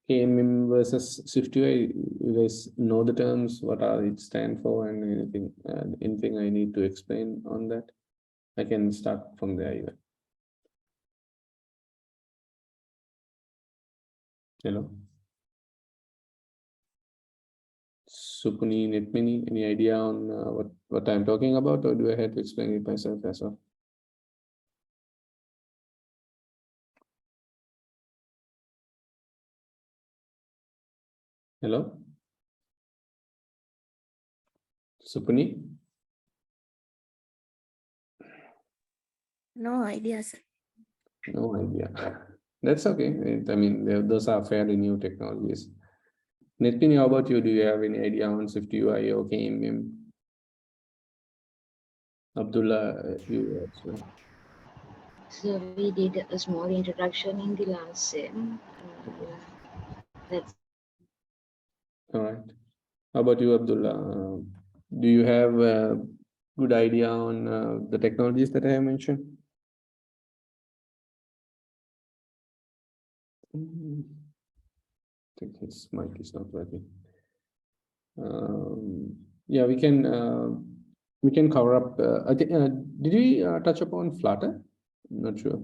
KMM versus SwiftUI, you guys know the terms, what are it stand for, and anything I need to explain on that? I can start from there even. Hello. Supuni, Netmini, any idea on what I'm talking about, or do I have to explain it myself as well? Hello? Supuni? No idea, sir. No idea. That's okay. I mean, those are fairly new technologies. Netmini, how about you? Do you have any idea on SwiftUI or KMM? Abdullah, you also. So we did a small introduction in the last sem. That's All right. How about you, Abdullah? Do you have a good idea on the technologies that I have mentioned? I think his mic is not working. Yeah, we can cover up. I think did we touch upon Flutter? I'm not sure.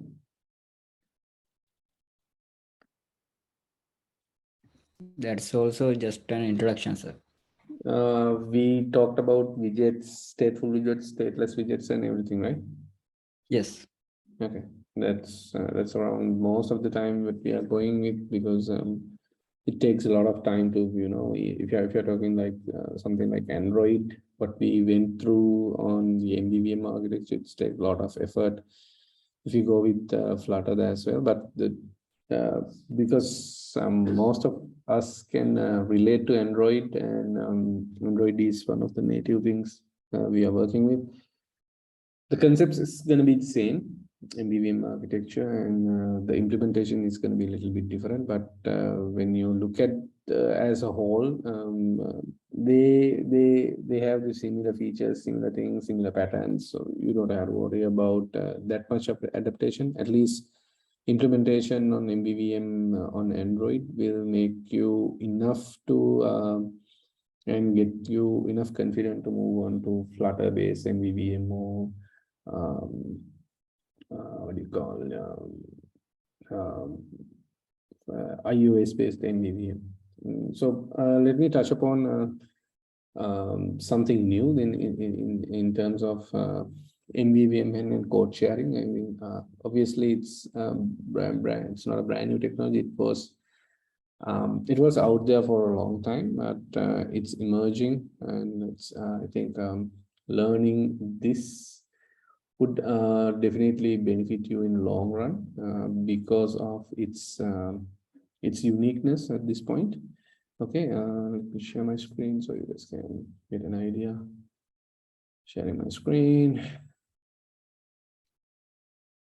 That's also just an introduction, sir. We talked about widgets, stateful widgets, stateless widgets, and everything, right? Yes. Okay, that's around most of the time what we are going with, because it takes a lot of time to, if you're talking like something like Android, what we went through on the MVVM architecture, it takes a lot of effort. If you go with Flutter as well, but because most of us can relate to Android, and Android is one of the native things we are working with. The concept is going to be the same, MVVM architecture, and the implementation is going to be a little bit different. But when you look at as a whole, they have the similar features, similar things, similar patterns. So you don't have to worry about that much of adaptation. At least implementation on MVVM on Android will make you enough to and get you enough confident to move on to Flutter-based MVVM or what do you call iOS-based MVVM. So let me touch upon something new in terms of MVVM and code sharing. I mean, obviously it's it's not a brand new technology. It was out there for a long time, but it's emerging, and it's I think learning this would definitely benefit you in the long run because of its uniqueness at this point. Okay, let me share my screen so you guys can get an idea. Sharing my screen.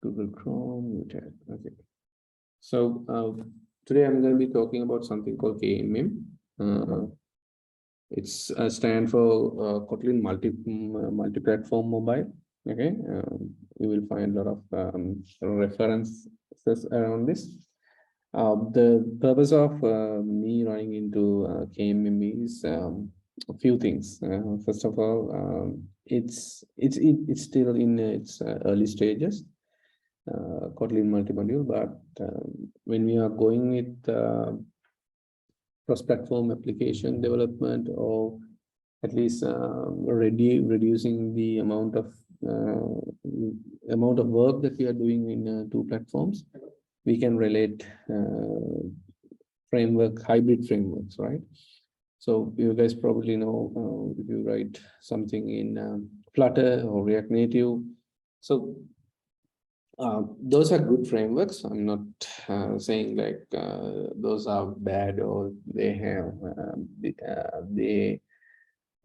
Google Chrome, okay. So today I'm going to be talking about something called KMM. It's a stand for Kotlin Multiplatform Mobile. Okay, you will find a lot of references around this. The purpose of me running into KMM is a few things. First of all, it's still in its early stages, Kotlin multi-module. But when we are going with cross-platform application development, or at least reducing the amount of work that we are doing in two platforms, we can relate hybrid frameworks, right? So you guys probably know if you write something in Flutter or React Native. So those are good frameworks. I'm not saying like those are bad, or they have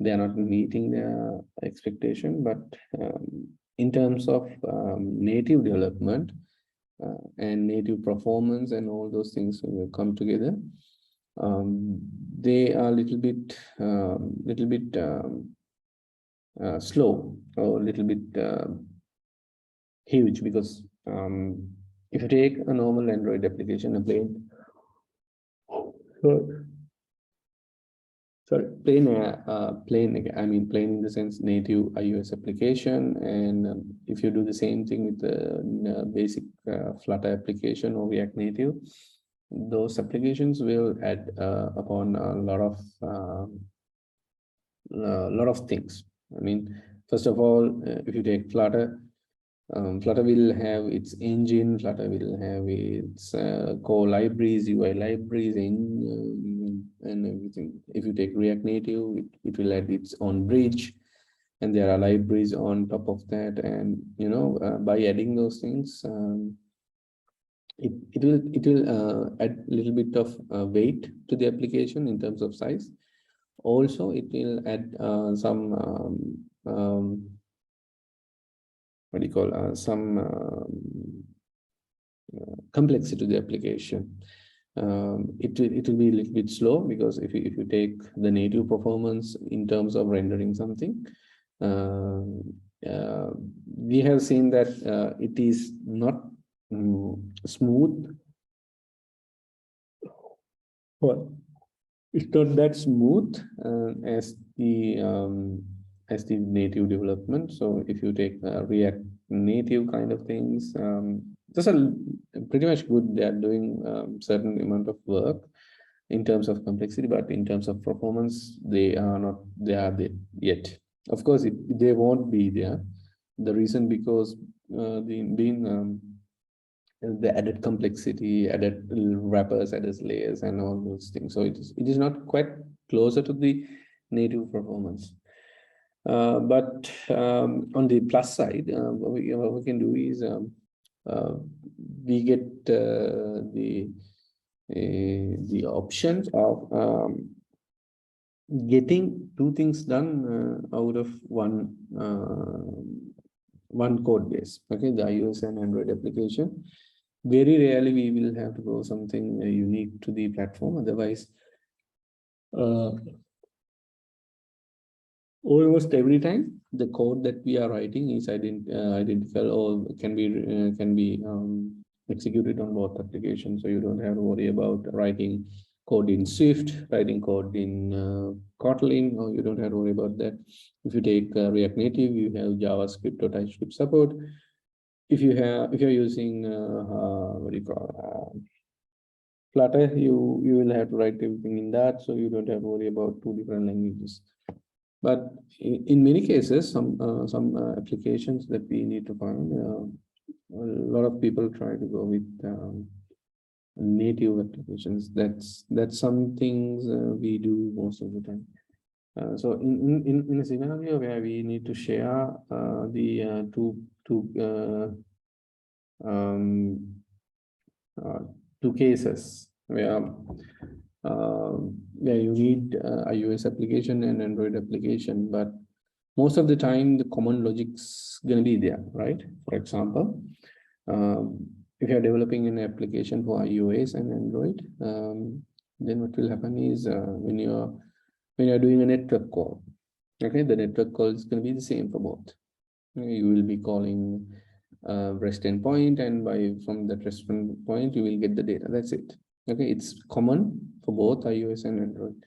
they are not meeting their expectation. But in terms of native development and native performance and all those things will come together, they are a little bit slow, or a little bit huge, because if you take a normal Android application, a plain, plain, I mean plain in the sense native iOS application, and if you do the same thing with the basic Flutter application or React Native, those applications will add upon a lot of things. I mean, first of all, if you take Flutter, Flutter will have its engine, Flutter will have its core libraries, UI libraries, and everything. If you take React Native, it will add its own bridge, and there are libraries on top of that. And by adding those things, it will add a little bit of weight to the application in terms of size. Also, it will add some what do you call some complexity to the application. It will be a little bit slow, because if you take the native performance in terms of rendering something, we have seen that it is not smooth. Well, it's not that smooth as the native development. So if you take React Native kind of things, those are pretty much good. They are doing certain amount of work in terms of complexity, but in terms of performance, they are not there yet. Of course, they won't be there. The reason because the added complexity, added wrappers, added layers, and all those things. So it is not quite closer to the native performance. But on the plus side, what we can do is we get the options of getting two things done out of one code base. Okay, the iOS and Android application. Very rarely we will have to go something unique to the platform. Otherwise, almost every time the code that we are writing is identical or can be executed on both applications. So you don't have to worry about writing code in Swift, writing code in Kotlin, or you don't have to worry about that. If you take React Native, you have JavaScript or TypeScript support. If you're using what do you call Flutter, you will have to write everything in that, so you don't have to worry about two different languages. But in many cases, some applications that we need to find, a lot of people try to go with native applications. That's some things we do most of the time. So in a scenario where we need to share the two cases where you need iOS application and Android application, but most of the time the common logic's going to be there, right? For example, if you're developing an application for iOS and Android, then what will happen is when you're doing a network call, okay, the network call is going to be the same for both. You will be calling REST endpoint, and from that REST endpoint you will get the data. That's it. Okay, it's common for both iOS and Android.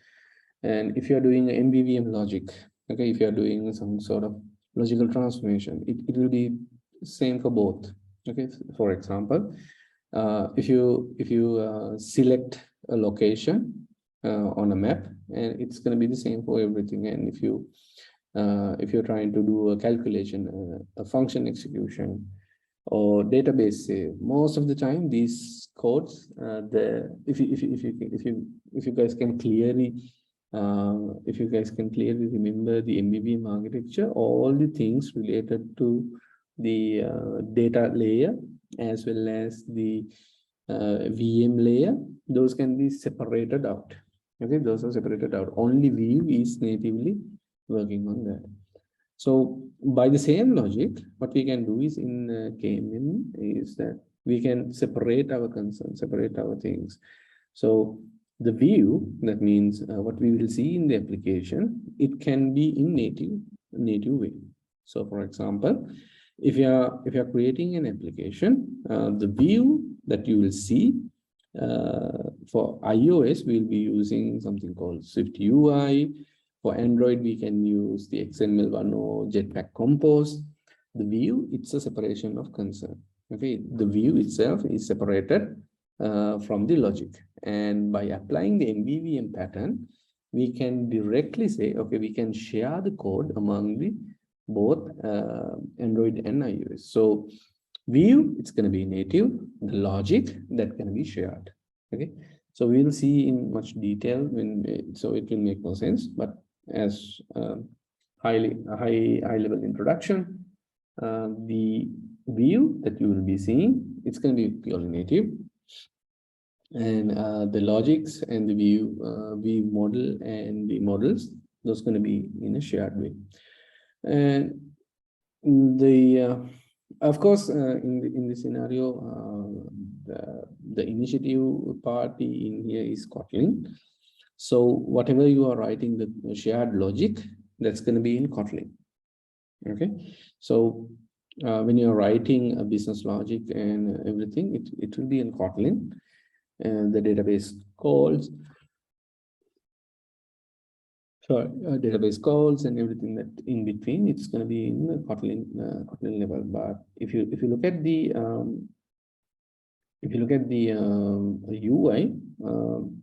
And if you're doing an MVVM logic, okay, if you're doing some sort of logical transformation, it will be same for both. Okay, for example, if you select a location on a map, and it's going to be the same for everything. And if you're trying to do a calculation, a function execution, or database save, most of the time these codes, if you guys can clearly remember the MVVM architecture, all the things related to the data layer as well as the VM layer, those can be separated out. Okay, those are separated out. Only Vue is natively working on that. So by the same logic, what we can do is in KMM is that we can separate our concerns, separate our things. So the view, that means what we will see in the application, it can be in native way. So for example, if you're creating an application, the view that you will see for iOS, we'll be using something called Swift UI. For Android, we can use the XML1 or Jetpack Compose. The view, it's a separation of concern. Okay, the view itself is separated from the logic, and by applying the MVVM pattern, we can directly say, okay, we can share the code among the both Android and iOS. So view, it's going to be native, the logic that can be shared. Okay, so we'll see in much detail when so it will make more sense, but as high level introduction, the view that you will be seeing, it's going to be purely native, and the logics and the view model and the models, those going to be in a shared way. And the of course, in this scenario, the initiative party in here is Kotlin. So whatever you are writing, the shared logic, that's going to be in Kotlin. Okay, so when you are writing a business logic and everything, it will be in Kotlin, and the database calls. So database calls and everything that in between, it's going to be in the Kotlin level. But if you look at the UI,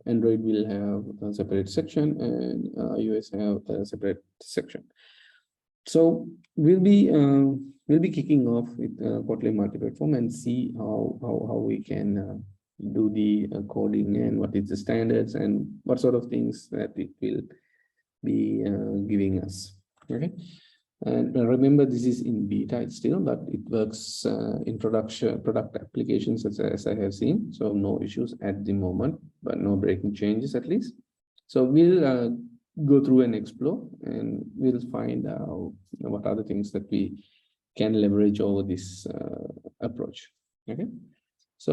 Android will have a separate section, and iOS have a separate section. So we'll be kicking off with Kotlin multi-platform and see how we can do the coding, and what is the standards and what sort of things that it will be giving us. Okay, and remember, this is in beta still, but it works in product applications as I have seen, so no issues at the moment, but no breaking changes at least. So we'll go through and explore, and we'll find out what are the things that we can leverage over this approach. Okay, so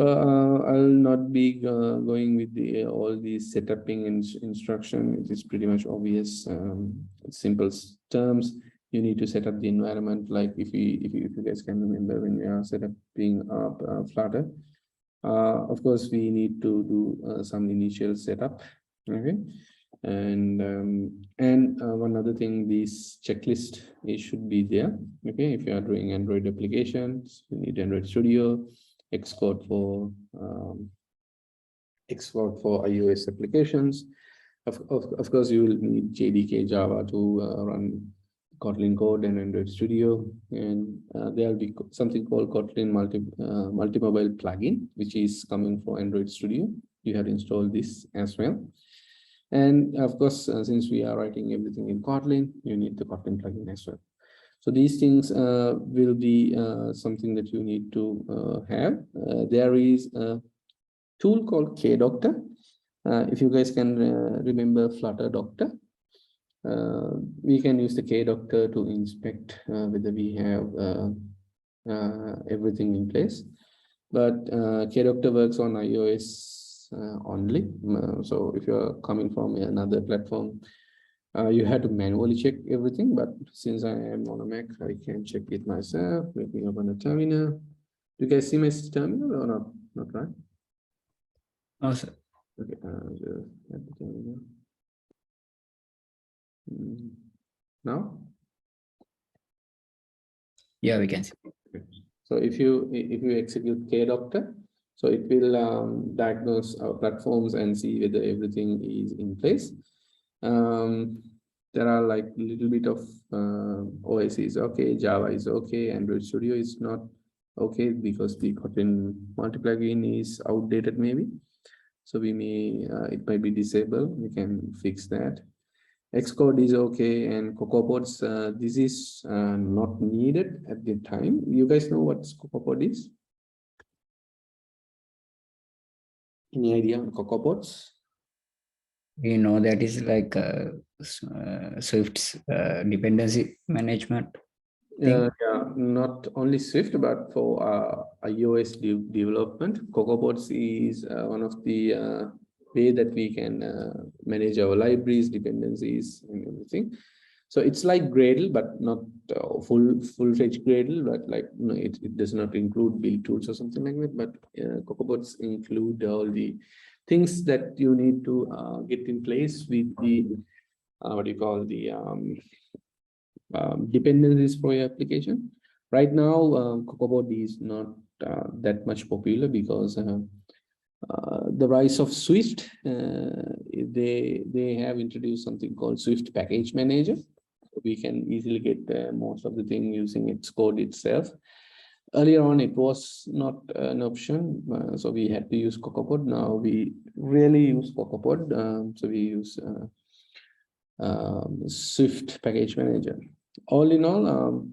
I'll not be going with all the setuping instruction. It is pretty much obvious. Simple terms. You need to set up the environment. Like if you guys can remember, when we are setting up Flutter, of course we need to do some initial setup. Okay, and one other thing, this checklist, it should be there. Okay, if you are doing Android applications, you need Android Studio, Xcode for iOS applications. Of course, you will need JDK Java to run Kotlin code and Android Studio, and there will be something called Kotlin multi-mobile plugin, which is coming for Android Studio. You have to install this as well. And of course, since we are writing everything in Kotlin, you need the Kotlin plugin as well. So these things will be something that you need to have. There is a tool called KDoctor. If you guys can remember Flutter Doctor, we can use the KDoctor to inspect whether we have everything in place. But KDoctor works on iOS only. So if you're coming from another platform, you have to manually check everything, but since I am on a Mac, I can check it myself. Let me open a terminal. Do you guys see my terminal or not? Not right? Oh, sir. Okay, just at the terminal. Now? Yeah, we can see. Okay. So if you execute KDoctor, so it will diagnose our platforms and see whether everything is in place. There are like a little bit of OS is okay, Java is okay, Android Studio is not okay because the Kotlin multi-plugin is outdated maybe. So we may, it might be disabled. We can fix that. Xcode is okay, and CocoaPods, this is not needed at the time. You guys know what CocoaPod is? Any idea on CocoaPods? We know that is like Swift's dependency management thing. Yeah, not only Swift, but for iOS development, CocoaPods is one of the way that we can manage our libraries, dependencies, and everything. So it's like Gradle, but not full-fledged Gradle, but like it does not include build tools or something like that. But CocoaBots include all the things that you need to get in place with the what do you call the dependencies for your application. Right now, CocoaBot is not that much popular because the rise of Swift. They have introduced something called Swift Package Manager. We can easily get most of the thing using its code itself. Earlier on, it was not an option, so we had to use CocoaBot. Now we really use CocoaBot, so we use Swift Package Manager. All in all,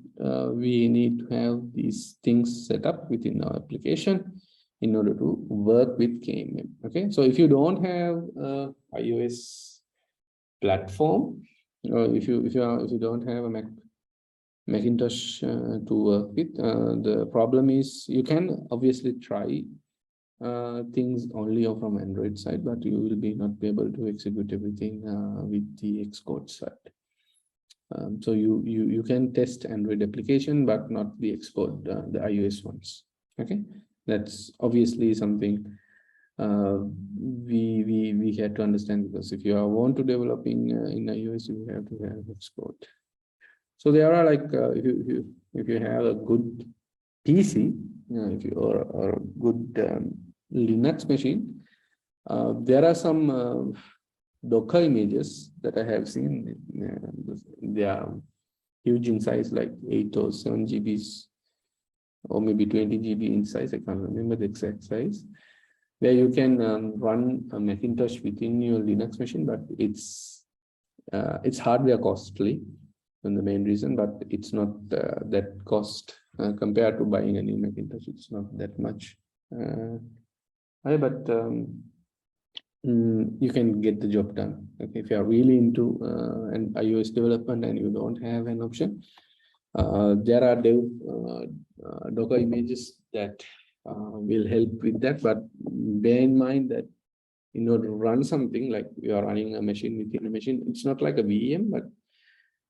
we need to have these things set up within our application in order to work with KMM. Okay, so if you don't have iOS platform, or if you don't have a Macintosh to work with, the problem is you can obviously try things only from Android side, but you will not be able to execute everything with the Xcode side. So you can test Android application, but not the Xcode, the iOS ones. Okay, that's obviously something we had to understand, because if you want to develop in iOS, you have to have Xcode. So there are like if you have a good PC, if you or a good Linux machine, there are some Docker images that I have seen. They are huge in size, like 8 or 7 GBs, or maybe 20 GB in size. I can't remember the exact size, where you can run a Macintosh within your Linux machine, but it's hardware costly, and the main reason, but it's not that cost compared to buying a new Macintosh. It's not that much, but you can get the job done. Okay, if you are really into an iOS development and you don't have an option, there are Docker images that will help with that. But bear in mind that in order to run something, like you are running a machine within a machine, it's not like a VM, but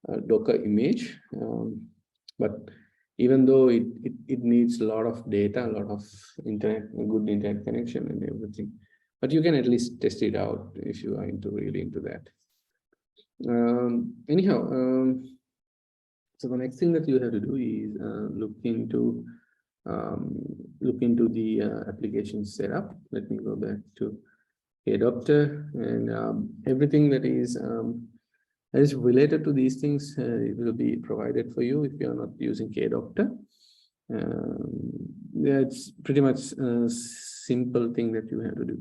a Docker image. But even though it needs a lot of data, a lot of good internet connection and everything, but you can at least test it out if you are really into that. Anyhow, so the next thing that you have to do is look into the application setup. Let me go back to Adopter, and everything that is related to these things, it will be provided for you if you are not using KDoctor. That's pretty much a simple thing that you have to do.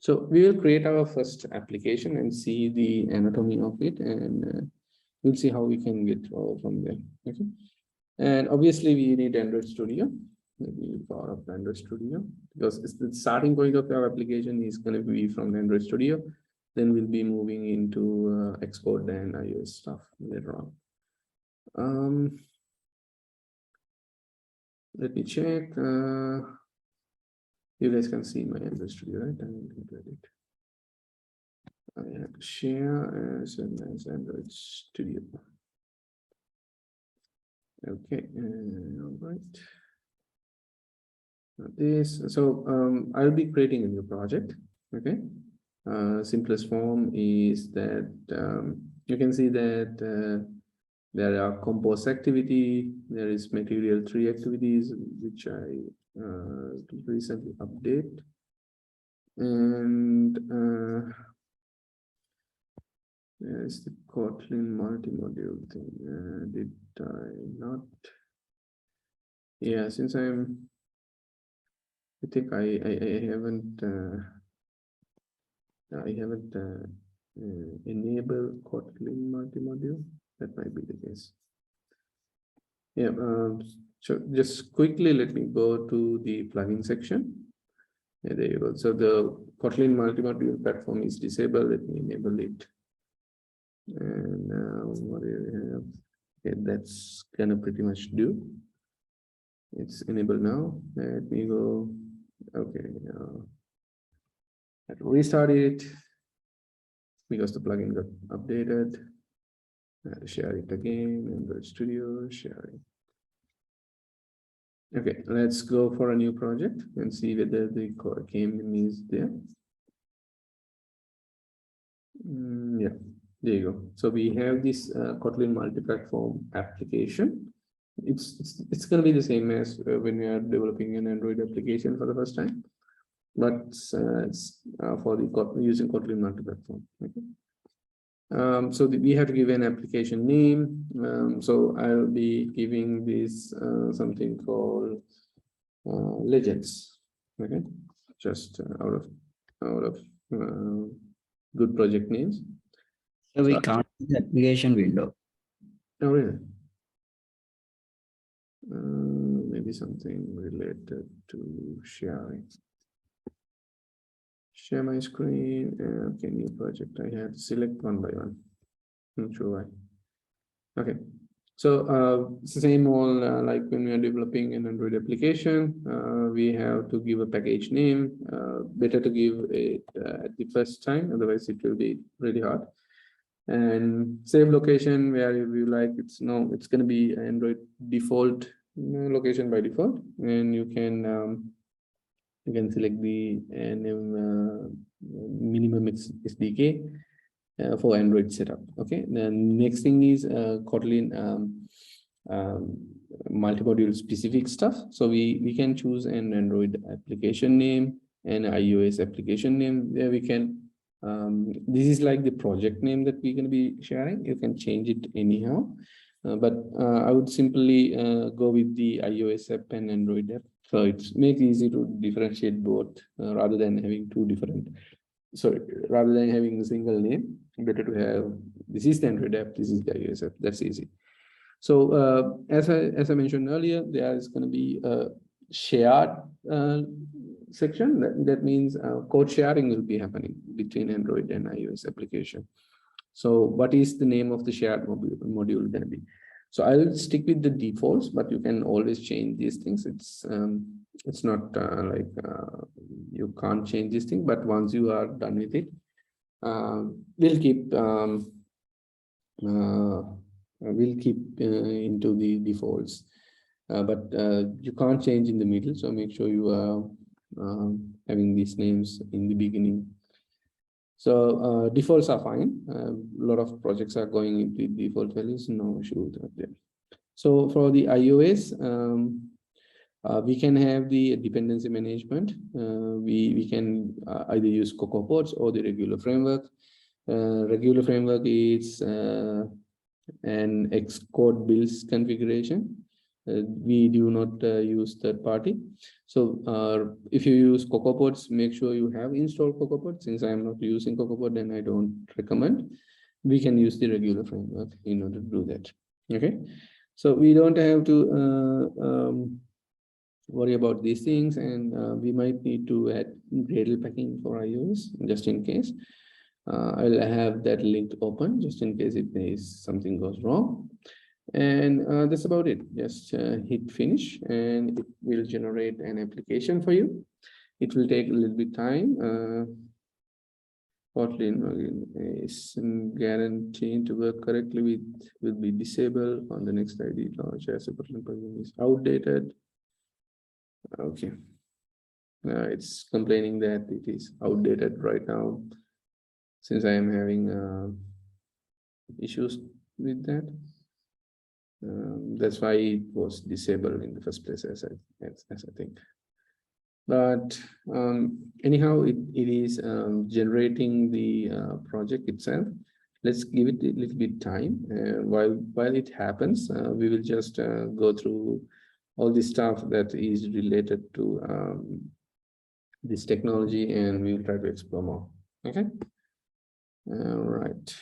So we will create our first application and see the anatomy of it, and we'll see how we can get from there. Okay, and obviously we need Android Studio. Let me power up Android Studio, because it's the starting point of our application is going to be from Android Studio. Then we'll be moving into Xcode and iOS stuff later on. Let me check. You guys can see my Android Studio, right? I have to share as Android Studio. Okay, all right. This, so I'll be creating a new project. Okay. Simplest form is that you can see that there are compose activity, there is material tree activities, which I recently update, and there's the Kotlin multi-module thing. Did I not? Yeah, since I think I haven't enabled Kotlin multi-module. That might be the case. Yeah, so just quickly let me go to the plugin section. Yeah, there you go. So the Kotlin multi-module platform is disabled. Let me enable it. And what do you have? Okay, that's gonna pretty much do. It's enabled now. Let me go. Okay, restart it because the plugin got updated. Share it again, Android Studio, sharing. Okay, let's go for a new project and see whether the KMM is there. Yeah, there you go. So we have this Kotlin multi-platform application. It's going to be the same as when we are developing an Android application for the first time, but it's for the using Kotlin multi-platform. Okay. So we have to give an application name. So I'll be giving this something called legends. Okay, just out of good project names. So we can't see the application window. Oh, really? Maybe something related to sharing. Share my screen. Okay, new project. I have to select one by one. Not sure why. Okay, so it's the same all like when we are developing an Android application, we have to give a package name. Better to give it at the first time, otherwise it will be really hard. And save location where you like, it's going to be Android default location by default, and you can select the minimum SDK for Android setup. Okay, then next thing is Kotlin multi-module specific stuff. So we can choose an Android application name and iOS application name where we can this is like the project name that we're going to be sharing. You can change it anyhow, but I would simply go with the iOS app and Android app. So it's make it easy to differentiate both rather than having two different. So rather than having a single name, better to have this is the Android app, this is the iOS app. That's easy. So as I mentioned earlier, there is going to be a shared section. That means code sharing will be happening between Android and iOS application. So what is the name of the shared module going to be? So I'll stick with the defaults, but you can always change these things. It's not like you can't change this thing, but once you are done with it, we'll keep into the defaults, but you can't change in the middle. So make sure you are having these names in the beginning. So defaults are fine. A lot of projects are going into default values. No issue with that. So for the iOS, we can have the dependency management. We can either use CocoaPods or the regular framework. Regular framework is an Xcode builds configuration. We do not use third party. So if you use CocoaPods, make sure you have installed CocoaPods. Since I am not using CocoaPod, then I don't recommend. We can use the regular framework in order to do that. Okay, so we don't have to worry about these things, and we might need to add Gradle packing for iOS just in case. I'll have that link open just in case if there is something goes wrong. And that's about it. Just hit finish and it will generate an application for you. It will take a little bit time. Kotlin is guaranteed to work correctly will be disabled on the next ID launch as a Kotlin plugin is outdated. Okay. It's complaining that it is outdated right now since I am having issues with that. That's why it was disabled in the first place, as I think. But anyhow, it is generating the project itself. Let's give it a little bit time. While it happens, we will just go through all the stuff that is related to this technology, and we will try to explore more. Okay. All right.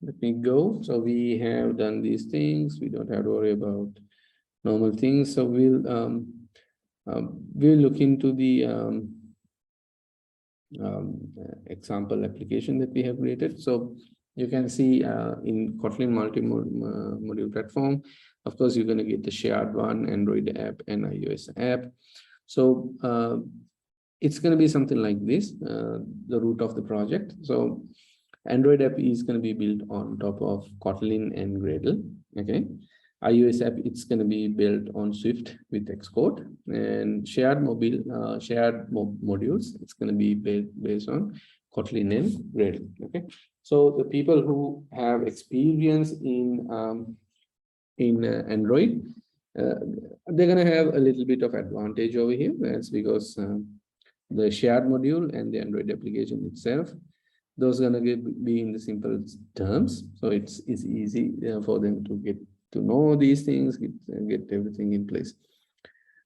Let me go. So we have done these things. We don't have to worry about normal things. So we'll look into the example application that we have created. So you can see in Kotlin multi-module platform, of course, you're going to get the shared one, Android app and iOS app. So it's going to be something like this, the root of the project. So Android app is going to be built on top of Kotlin and Gradle. Okay. iOS app, it's going to be built on Swift with Xcode, and shared modules, it's going to be based on Kotlin and Gradle. Okay. So the people who have experience in Android, they're going to have a little bit of advantage over here. That's because the shared module and the Android application itself, those are going to be in the simple terms. So it's easy for them to get to know these things, get everything in place.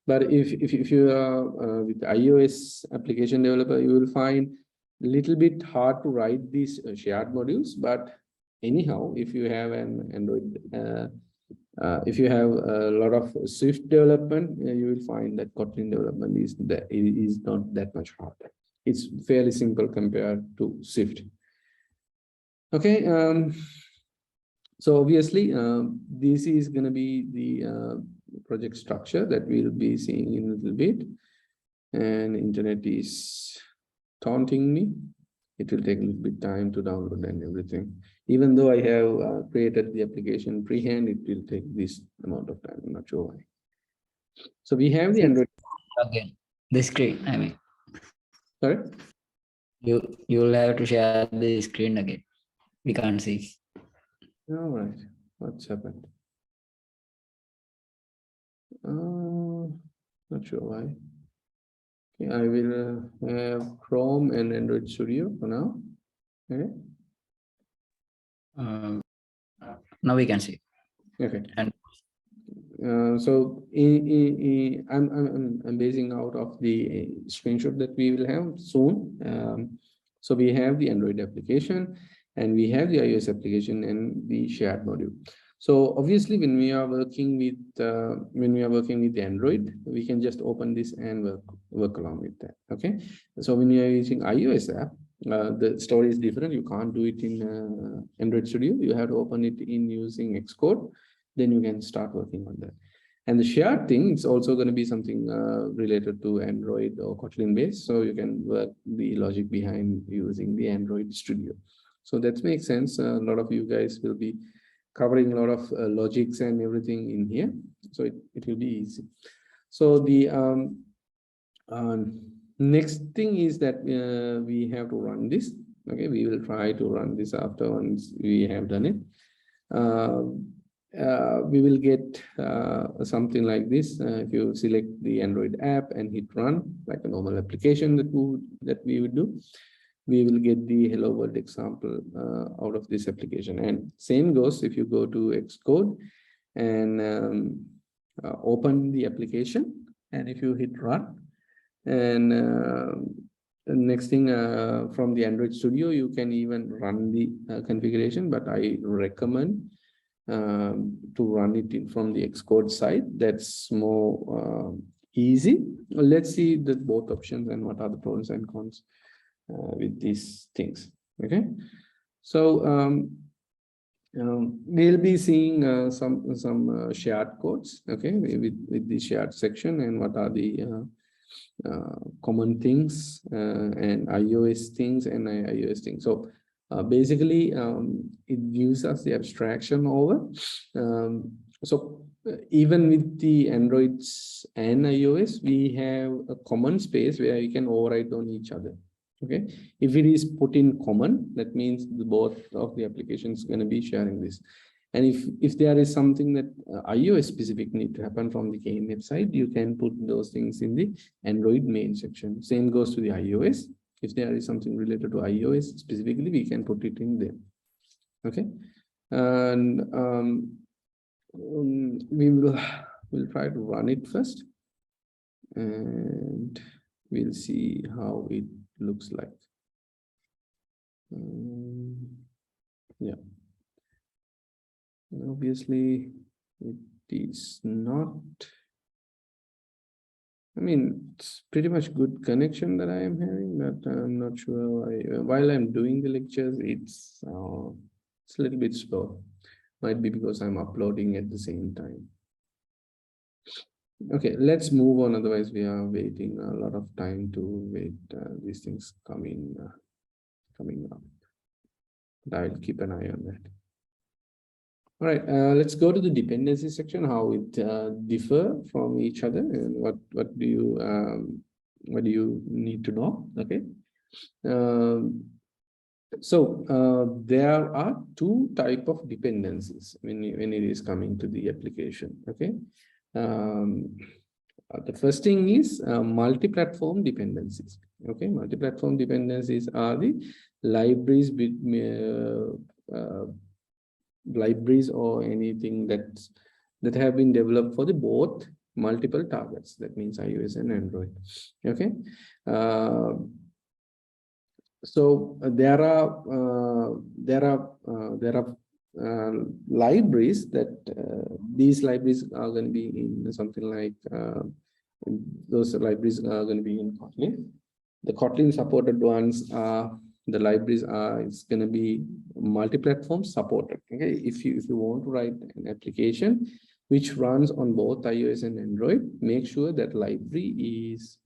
But if you are with iOS application developer, you will find a little bit hard to write these shared modules. But anyhow, if you have an Android, if you have a lot of Swift development, you will find that Kotlin development is not that much hard. It's fairly simple compared to Swift. Okay. So obviously, this is going to be the project structure that we'll be seeing in a little bit. And internet is taunting me. It will take a little bit time to download and everything. Even though I have created the application freehand, it will take this amount of time. I'm not sure why. So we have the Android. Again, the screen, I mean. Sorry? You'll have to share the screen again. We can't see. All right. What's happened? Not sure why. Okay, I will have Chrome and Android Studio for now. Okay. Now we can see. Okay. And So I'm basing out of the screenshot that we will have soon. So we have the Android application and we have the iOS application and the shared module. So obviously, when we are working with the Android, we can just open this and work along with that. Okay. So when you are using iOS app, the story is different. You can't do it in Android Studio. You have to open it in using Xcode. Then you can start working on that. And the shared thing, it's also going to be something related to Android or Kotlin based. So you can work the logic behind using the Android Studio. So that makes sense. A lot of you guys will be covering a lot of logics and everything in here. So it will be easy. So the next thing is that we have to run this. Okay, we will try to run this after once we have done it. We will get something like this. If you select the Android app and hit run, like a normal application that we would do, we will get the hello world example out of this application. And same goes if you go to Xcode and open the application, and if you hit run, and the next thing from the Android Studio, you can even run the configuration, but I recommend to run it from the Xcode side. That's more easy. Let's see the both options and what are the pros and cons with these things. Okay, so we'll be seeing some shared codes. Okay, with the shared section and what are the common things and iOS things and iOS things. So basically, it gives us the abstraction over. So even with the Androids and iOS, we have a common space where we can override on each other. Okay, if it is put in common, that means both of the applications going to be sharing this. And if there is something that iOS specific need to happen from the KMM side, you can put those things in the Android main section. Same goes to the iOS. If there is something related to iOS specifically, we can put it in there. Okay, and we'll try to run it first, and we'll see how it looks like. Yeah. Obviously, it is not. I mean, it's pretty much good connection that I am having, but I'm not sure why. While I'm doing the lectures, it's a little bit slow. Might be because I'm uploading at the same time. Okay, let's move on. Otherwise, we are waiting a lot of time to wait these things coming up. I'll keep an eye on that. All right, let's go to the dependency section, how it differ from each other, and what do you need to know? Okay. There are two types of dependencies when it is coming to the application. Okay. The first thing is multi-platform dependencies. Okay, multi-platform dependencies are the libraries with libraries or anything that have been developed for the both multiple targets. That means iOS and Android. Okay. There are libraries that these libraries are going to be in something like those libraries are going to be in Kotlin. The Kotlin supported ones are the libraries are it's going to be multi-platform supported. Okay, if you want to write an application which runs on both iOS and Android, make sure that library is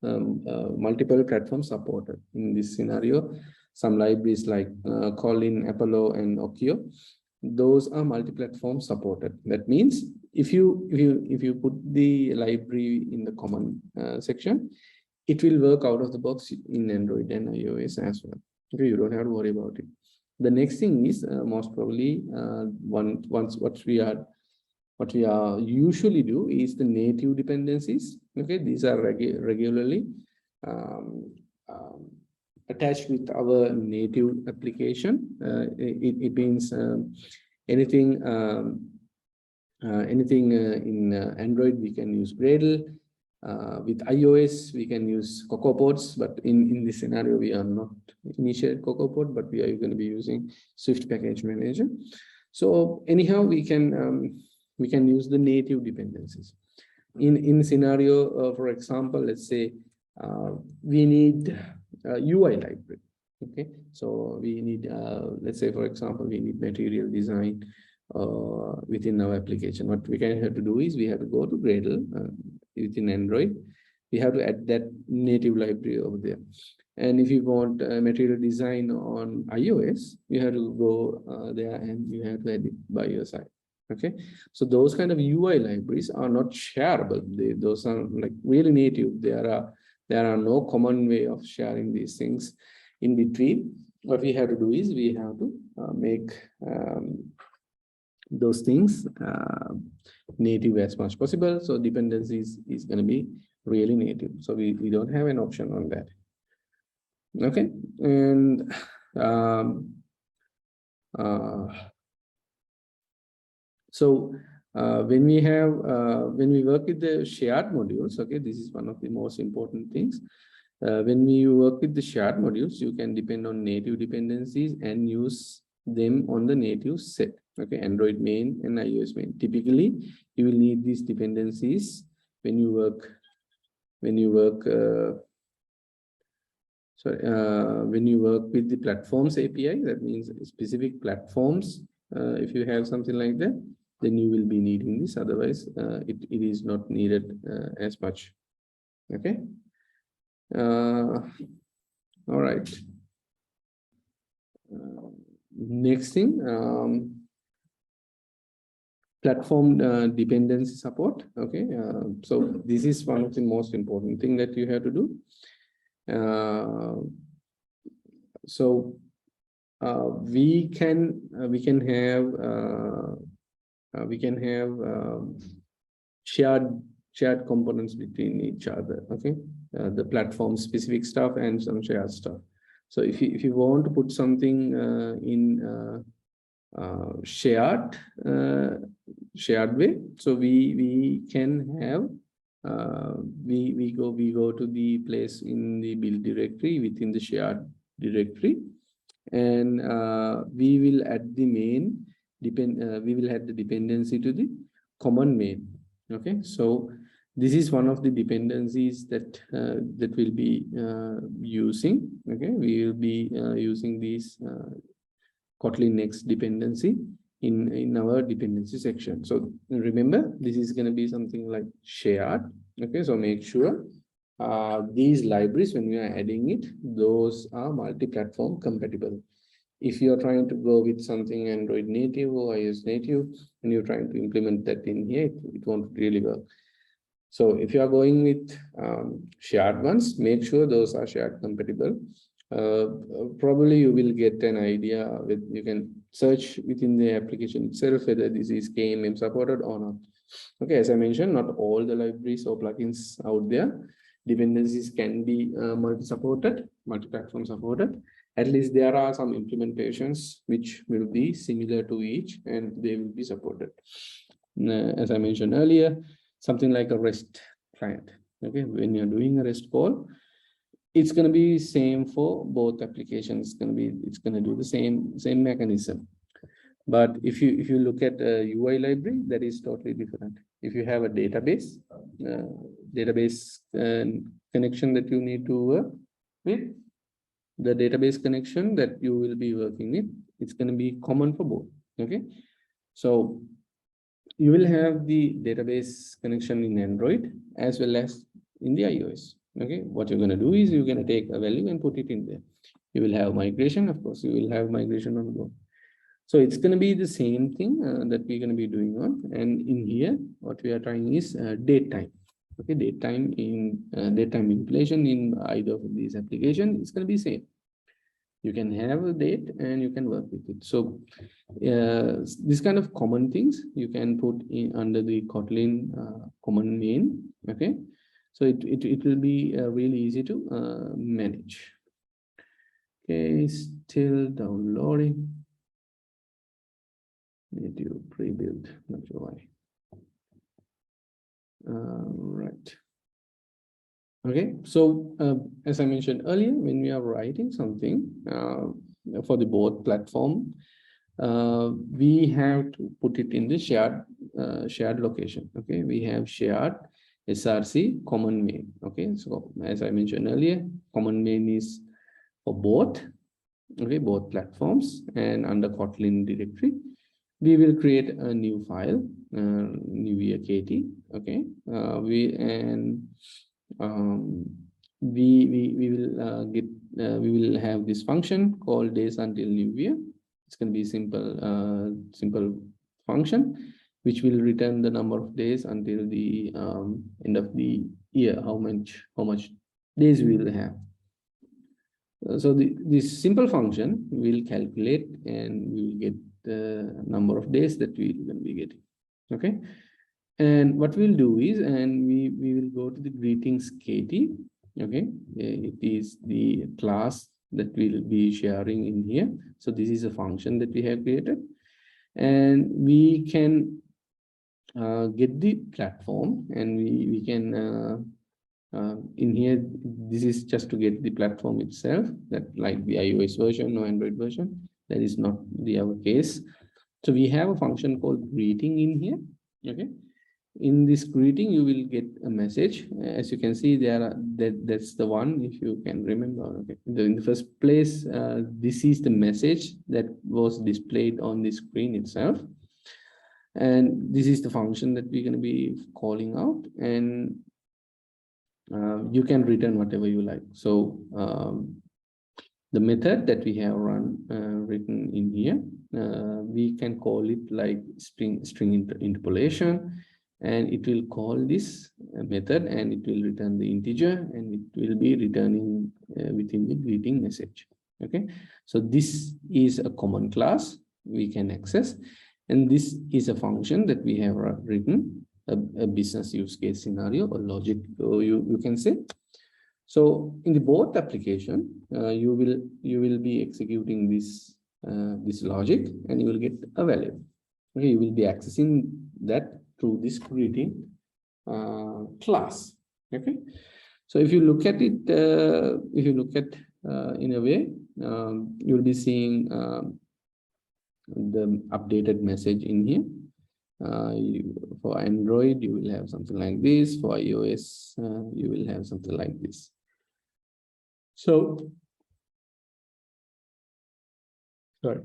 multiple platform supported. In this scenario, some libraries like Kotlin, Apollo, and Okio, those are multi-platform supported. That means if you put the library in the common section, it will work out of the box in Android and iOS as well. Okay, you don't have to worry about it. The next thing is most probably what we are usually do is the native dependencies. Okay, these are regularly attached with our native application. It means anything in Android we can use Gradle. With iOS we can use CocoaPods, but in this scenario we are not initiate CocoaPod, but we are going to be using Swift Package Manager. So anyhow, we can use the native dependencies. In scenario, for example, let's say we need a UI library. Okay, so we need let's say, for example, we need material design within our application. What we can have to do is we have to go to Gradle within Android. We have to add that native library over there. And if you want material design on iOS, you have to go there and you have to add it by your side. Okay, so those kind of UI libraries are not shareable. Those are like really native. There are no common way of sharing these things in between. What we have to do is we have to make those things native as much possible. So dependencies is going to be really native. So we don't have an option on that. Okay, and when we work with the shared modules, okay, this is one of the most important things. When we work with the shared modules, you can depend on native dependencies and use them on the native set. Okay, Android main and iOS main. Typically, you will need these dependencies when you work with the platforms API. That means specific platforms. If you have something like that, then you will be needing this. Otherwise, it is not needed as much. Okay. All right. Next thing, platform dependency support. Okay, so this is one of the most important thing that you have to do. We can have shared components between each other. Okay, the platform specific stuff and some shared stuff. So if you want to put something in shared way, so we can have we go to the place in the build directory within the shared directory, and we will add the main we will add the dependency to the common main. Okay, so this is one of the dependencies that we'll be using. Okay, we will be using these Kotlin Next dependency in our dependency section. So remember, this is going to be something like shared. Okay, so make sure these libraries, when we are adding it, those are multi-platform compatible. If you are trying to go with something Android native or iOS native, and you're trying to implement that in here, it won't really work. So if you are going with shared ones, make sure those are shared compatible. Probably you will get an idea with, you can search within the application itself whether this is KMM supported or not. Okay, as I mentioned, not all the libraries or plugins out there, dependencies can be multi-supported, multi-platform supported. At least there are some implementations which will be similar to each and they will be supported. As I mentioned earlier, something like a REST client. Okay, when you're doing a REST call, it's going to be same for both applications. It's going to do the same mechanism. But if you look at a UI library, that is totally different. If you have a database connection that you need to work with, the database connection that you will be working with, it's going to be common for both. Okay, so you will have the database connection in Android as well as in the iOS. Okay, what you're going to do is you're going to take a value and put it in there. You will have migration, of course, you will have migration on go. So it's going to be the same thing that we're going to be doing on. And in here, what we are trying is date time. Okay, date time manipulation in either of these applications is going to be same. You can have a date and you can work with it. So this kind of common things you can put in under the Kotlin common main. Okay, so it will be really easy to manage. Okay, still downloading. Native pre-built, not sure why. Right. Okay, so as I mentioned earlier, when we are writing something for the both platform, we have to put it in the shared location. Okay, we have shared src common main. Okay, so as I mentioned earlier, common main is for both. Okay, both platforms, and under Kotlin directory, we will create a new file, new KT. Okay, we will have this function called days until new year. It's going to be simple function which will return the number of days until the end of the year, how much days we will have. So this simple function will calculate and we will get the number of days that we will be getting. Okay, and what we'll do is, and we will go to the greetings KT. Okay, it is the class that we'll be sharing in here. So this is a function that we have created, and we can get the platform, and we can in here, this is just to get the platform itself, that like the iOS version or Android version. That is not our case. So we have a function called greeting in here. Okay, in this greeting you will get a message. As you can see there, that's the one, if you can remember. Okay, in the first place, this is the message that was displayed on the screen itself, and this is the function that we're going to be calling out, and you can return whatever you like. So the method that we have written in here, we can call it like string interpolation, and it will call this method and it will return the integer, and it will be returning within the greeting message. Okay, so this is a common class we can access, and this is a function that we have written, a business use case scenario or logic, you can say. So in the both application, you will be executing this logic, and you will get a value. Okay, you will be accessing that through this greeting class. Okay, so if you look at it, in a way, you'll be seeing the updated message in here. For Android, you will have something like this. For iOS, you will have something like this. So, sorry.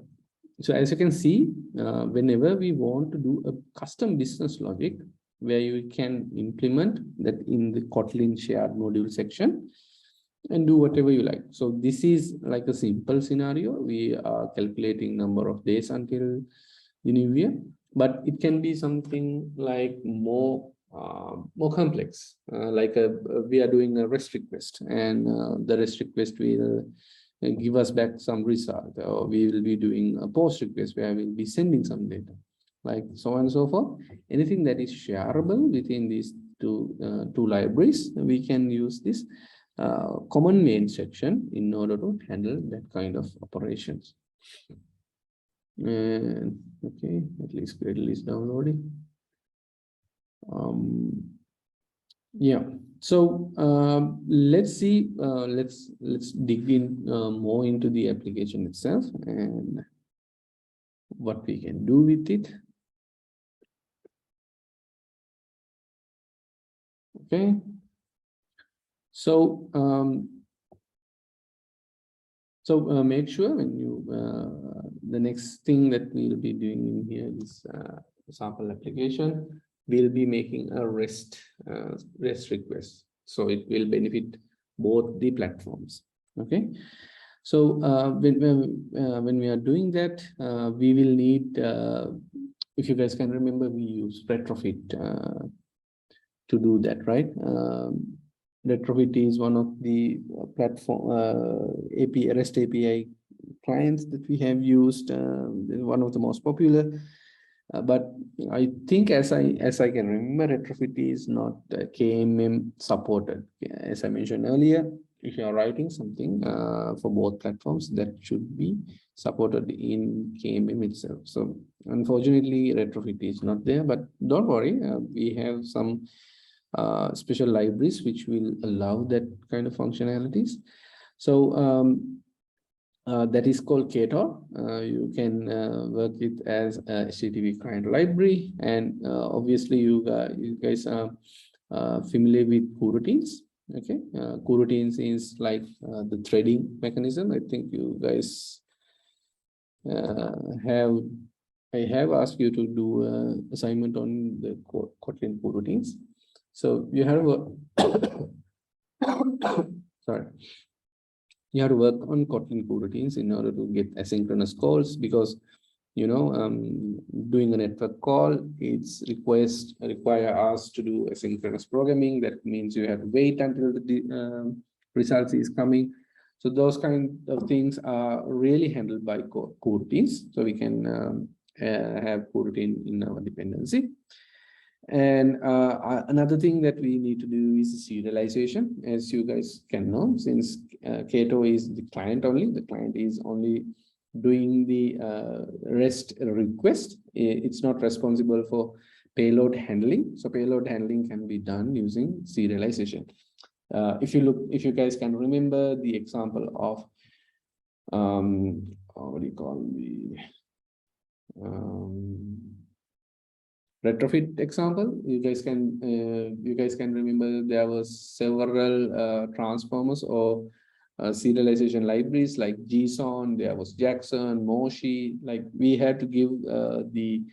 So as you can see, whenever we want to do a custom business logic, where you can implement that in the Kotlin shared module section and do whatever you like. So this is like a simple scenario. We are calculating number of days until the new year, but it can be something like more complex, we are doing a REST request, and the REST request will give us back some result, or we will be doing a post request where we'll be sending some data, like so on and so forth. Anything that is shareable within these two libraries, we can use this common main section in order to handle that kind of operations. And okay, at least Gradle is downloading. Yeah, so let's see, let's dig in more into the application itself and what we can do with it. Okay, so make sure when you the next thing that we'll be doing in here is sample application. We'll be making a REST request, so it will benefit both the platforms. Okay, so when we are doing that, we will need, if you guys can remember, we use retrofit to do that, right? Retrofit is one of the platform REST API clients that we have used, one of the most popular. But I think, as I can remember, retrofit is not KMM supported. As I mentioned earlier, if you are writing something for both platforms, that should be supported in KMM itself. So unfortunately, retrofit is not there, but don't worry, we have some special libraries which will allow that kind of functionalities. So that is called Ktor. You can work it as a HTTP client library, and obviously you guys are familiar with coroutines. Okay, coroutines is like the threading mechanism. I think you guys I have asked you to do an assignment on the Kotlin coroutines. So you have sorry. You have to work on Kotlin coroutines in order to get asynchronous calls, because doing a network call, it's require us to do asynchronous programming. That means you have to wait until the results is coming. So those kind of things are really handled by coroutines. So we can have coroutine in our dependency. And another thing that we need to do is serialization. As you guys can know, since Ktor is the client only, the client is only doing the REST request. It's not responsible for payload handling. So payload handling can be done using serialization. If you guys can remember the example of what do you call the retrofit example, you guys can remember there was several transformers or serialization libraries like JSON. There was Jackson, Moshi. Like, we had to give the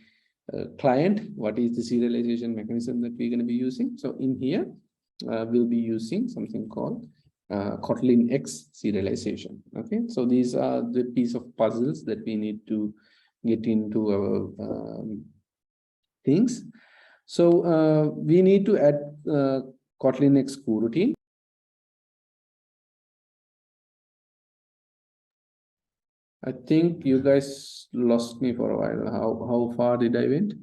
client what is the serialization mechanism that we're going to be using. So in here we'll be using something called Kotlin X serialization. Okay, so these are the piece of puzzles that we need to get into our things. So we need to add Kotlin X coroutine. I think you guys lost me for a while. How far did I went?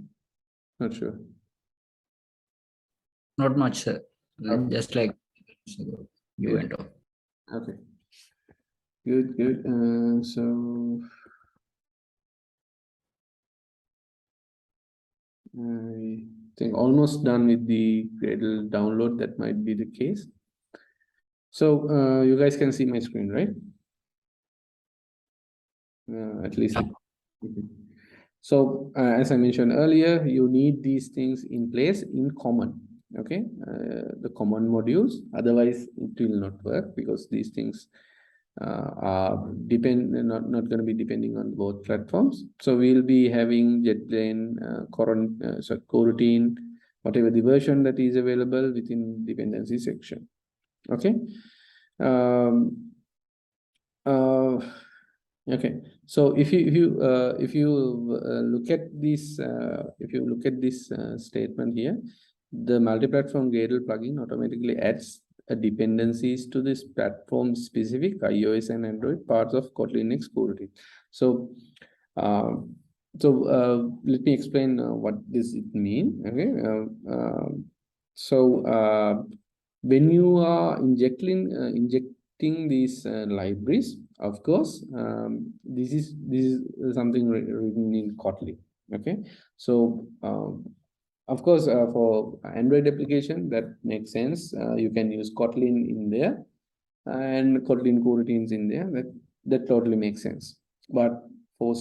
Not sure. Not much, sir. Okay. Just like you went off. Okay. Good. So I think almost done with the Gradle download. That might be the case. So you guys can see my screen, right? At least. Okay. So as I mentioned earlier, you need these things in place in common. Okay, the common modules. Otherwise, it will not work, because these things are not going to be depending on both platforms. So we'll be having JetBrain, coroutine, whatever the version that is available within dependency section. Okay. Okay. So if you look at this statement here, the multi-platform Gradle plugin automatically adds dependencies to this platform specific iOS and Android parts of Kotlin X coroutine. So let me explain what does it mean. Okay. When you are injecting these libraries, of course, this is something written in Kotlin. Okay. So of course, for Android application, that makes sense. You can use Kotlin in there and Kotlin coroutines in there. That totally makes sense. But for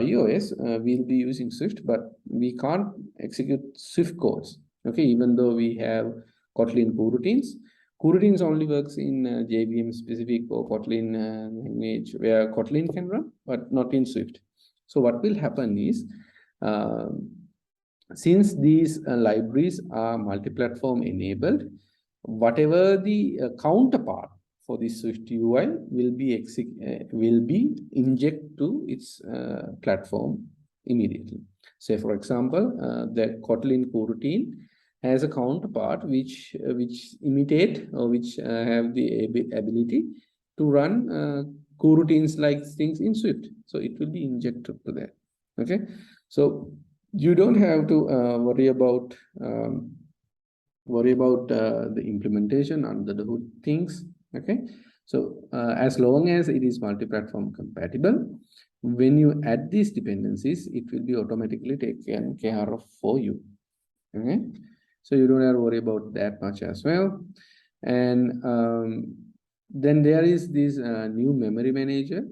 iOS, we'll be using Swift, but we can't execute Swift codes. Okay, even though we have Kotlin coroutines. Coroutines only works in JVM specific or Kotlin language where Kotlin can run, but not in Swift. So what will happen is, since these libraries are multi-platform enabled, whatever the counterpart for the Swift UI will be inject to its platform immediately. Say, for example, the Kotlin coroutine has a counterpart which imitate or which have the ability to run coroutines like things in Swift. So it will be injected to that. Okay, so you don't have to worry about the implementation under the hood things. Okay, so as long as it is multi-platform compatible, when you add these dependencies, it will be automatically taken care of for you. Okay, so you don't have to worry about that much as well. And then there is this new memory manager,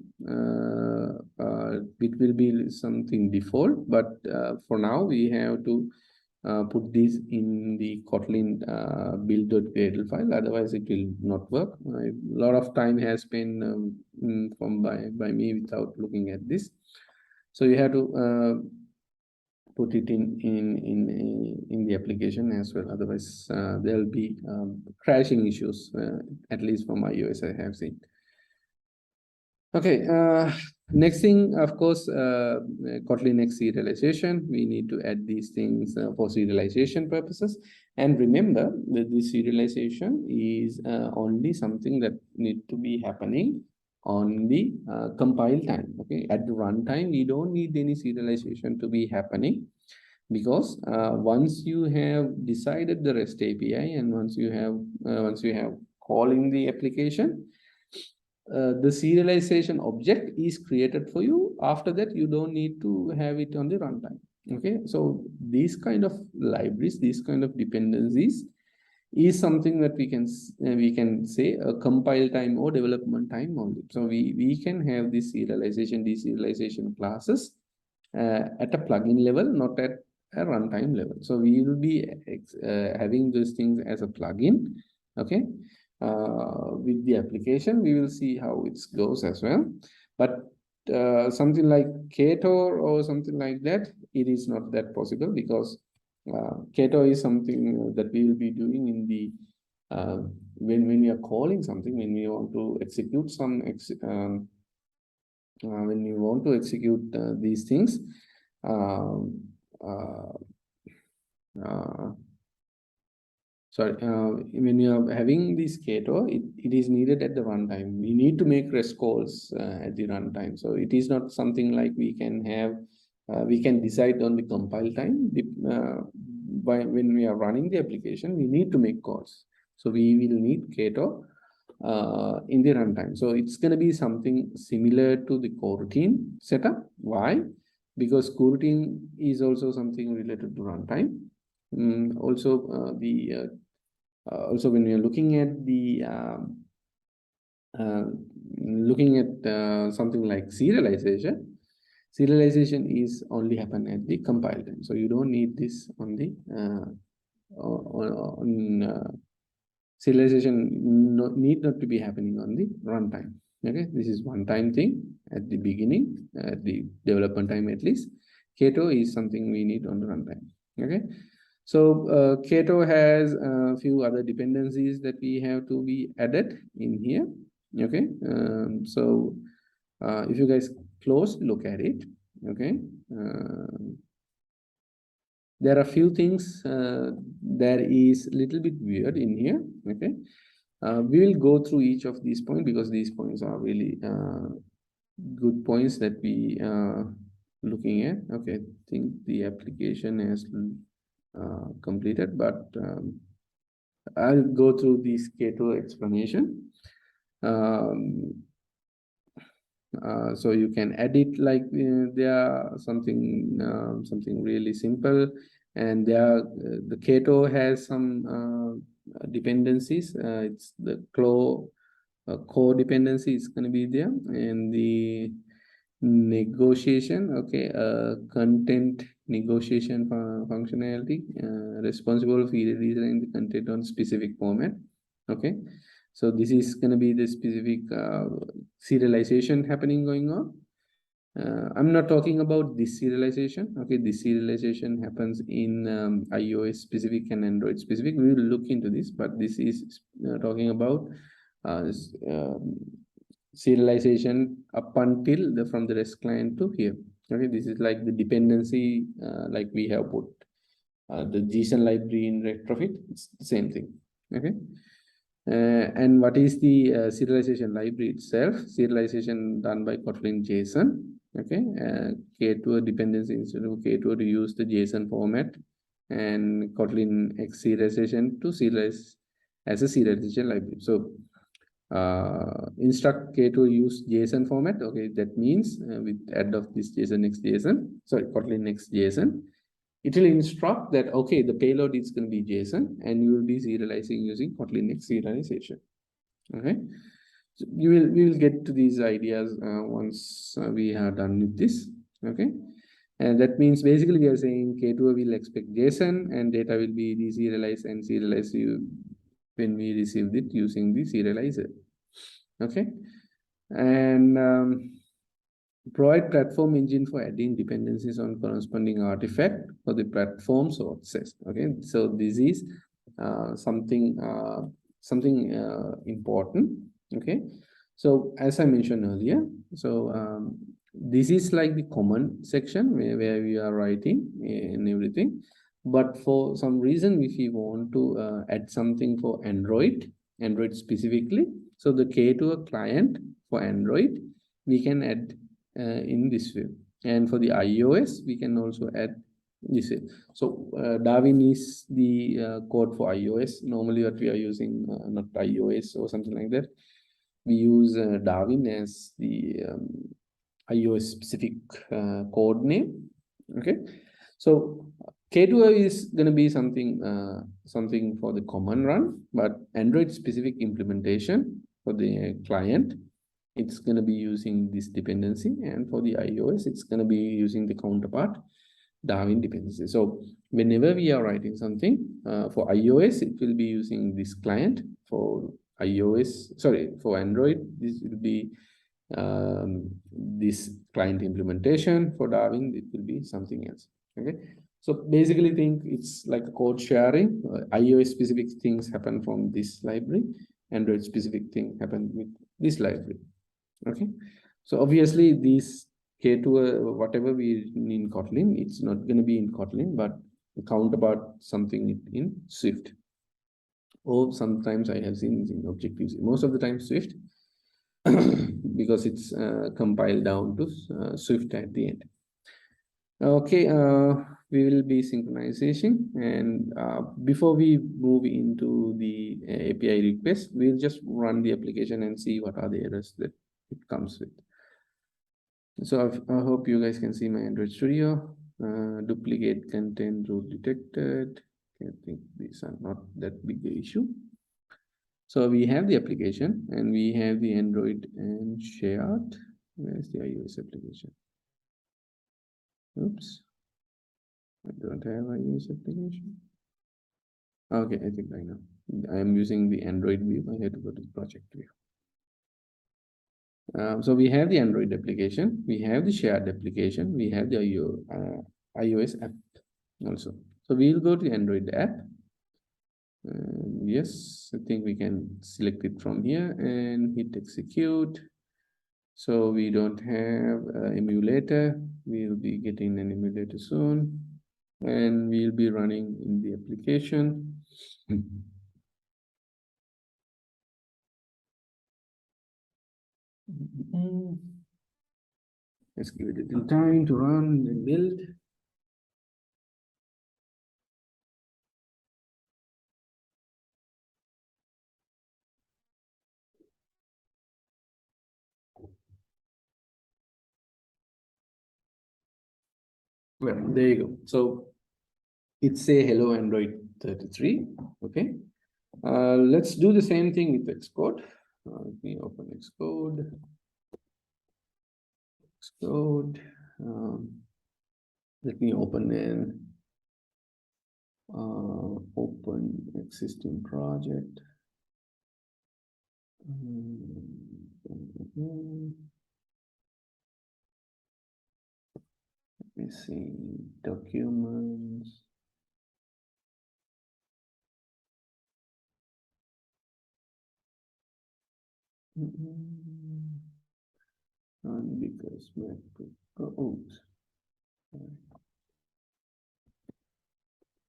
which will be something default, but for now we have to put this in the Kotlin build.gradle file, otherwise it will not work. A lot of time has been by me without looking at this. So you have to put it in the application as well, otherwise there will be crashing issues, at least from iOS I have seen. Okay, next thing, of course, Kotlin X serialization. We need to add these things for serialization purposes. And remember that the serialization is only something that need to be happening on the compile time. Okay, at the runtime, we don't need any serialization to be happening, because once you have decided the REST API and once you have calling the application, the serialization object is created for you. After that, you don't need to have it on the runtime. Okay, so these kind of libraries, these kind of dependencies is something that we can say a compile time or development time only. So we can have this serialization, deserialization classes at a plugin level, not at a runtime level. So we will be having those things as a plugin. Okay, with the application, we will see how it goes as well. But something like Ktor or something like that, it is not that possible, because Ktor is something that we will be doing in the when we are calling something, when we want to execute some when you want to execute these things. Sorry, when you are having this Ktor, it is needed at the runtime. We need to make REST calls at the runtime. So it is not something like we can have, we can decide on the compile time. When we are running the application, we need to make calls. So we will need Ktor in the runtime. So it's going to be something similar to the coroutine setup. Why? Because coroutine is also something related to runtime. Also, also when we are looking at the something like serialization is only happen at the compile time. So you don't need this on the serialization need not to be happening on the runtime. Okay, this is one time thing at the beginning, at the development time at least. Ktor is something we need on the runtime. Okay, So Kato has a few other dependencies that we have to be added in here. Okay, if you guys close look at it, okay, there are a few things that is a little bit weird in here. Okay, we will go through each of these points because these points are really good points that we looking at. Okay, I think the application has completed, but I'll go through this Kato explanation. So you can edit like there something something really simple, and there the Kato has some dependencies. It's the core dependency is going to be there, and the negotiation, okay, content negotiation functionality responsible for redesigning the content on specific format. Okay, so this is going to be the specific serialization happening going on. I'm not talking about this serialization. Okay, this serialization happens in iOS specific and Android specific. We will look into this, but this is talking about serialization up until from the REST client to here. Okay, this is like the dependency, like we have put the JSON library in retrofit. It's the same thing. Okay. And what is the serialization library itself? Serialization done by Kotlin JSON. Okay, K2 dependency instead of K2 to use the JSON format, and Kotlin X serialization to serialize as a serialization library. So instruct K2 use JSON format. Okay, that means with add of this JSON X JSON, sorry, Kotlin X JSON, it will instruct that, okay, the payload is going to be JSON and you will be serializing using Kotlin X serialization. Okay, so we will get to these ideas once we are done with this. Okay, and that means basically we are saying K2 will expect JSON and data will be deserialized and serialized when we received it using the serializer. Okay, and provide platform engine for adding dependencies on corresponding artifact for the platform sources. Okay, so this is something important. Okay, so as I mentioned earlier, so this is like the common section where we are writing and everything, but for some reason if we want to add something for Android specifically, so the K2 client for Android we can add in this way, and for the iOS we can also add this way. So Darwin is the code for iOS. Normally what we are using, not iOS or something like that, we use Darwin as the iOS specific code name. Okay, so K2 is going to be something something for the common run, but Android specific implementation for the client, it's going to be using this dependency, and for the iOS it's going to be using the counterpart Darwin dependency. So whenever we are writing something for iOS, it will be using this client. For iOS, sorry, for Android, this will be this client implementation. For Darwin, it will be something else. Okay, so basically think it's like a code sharing. iOS specific things happen from this library, Android specific thing happen with this library. Okay, so obviously these K2 whatever we in Kotlin, it's not going to be in Kotlin, but the counterpart something in Swift, or sometimes I have seen in Objective-C. Most of the time Swift, because it's compiled down to Swift at the end. Okay, we will be synchronization, and before we move into the API request, we'll just run the application and see what are the errors that it comes with. So I hope you guys can see my Android Studio. Duplicate content root detected. I think these are not that big an issue. So we have the application and we have the Android and shared. Where's the iOS application? Oops. I don't have iOS application. Okay, I think I know. I am using the Android view. I had to go to the project view. So we have the Android application, we have the shared application, we have the iOS app also. So we'll go to Android app. Yes, I think we can select it from here and hit execute. So we don't have an emulator. We'll be getting an emulator soon, and we'll be running in the application. Let's give it a little time to run and build. Well, there you go. So it's a hello Android 33. Okay. Let's do the same thing with Xcode. Let me open Xcode. Xcode. Let me open an open existing project. Let me see documents. And because oops.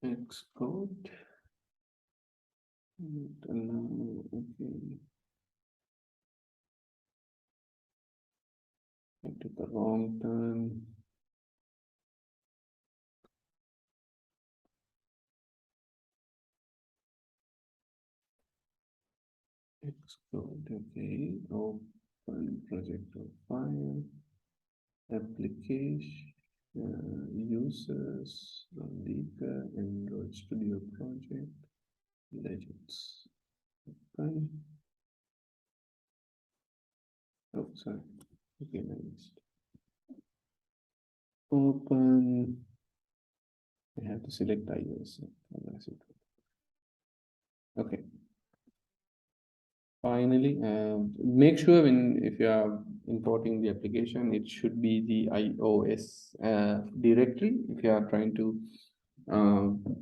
Xcode. Okay. I took the wrong turn. Xcode, okay. Open project file. Application. Users. Leaker. Android Studio project. Legends. Okay. Oh, sorry. Okay, nice. Open. I have to select iOS. Okay. Finally, make sure if you are importing the application, it should be the iOS directory. If you are trying to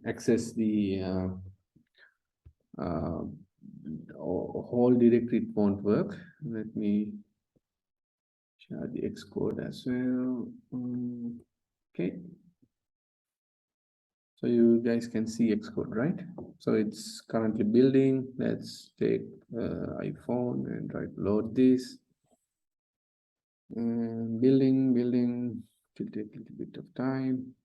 access the whole directory, it won't work. Let me share the Xcode as well. Okay. So you guys can see Xcode, right? So it's currently building. Let's take iPhone and try to load this. Building will take a little bit of time.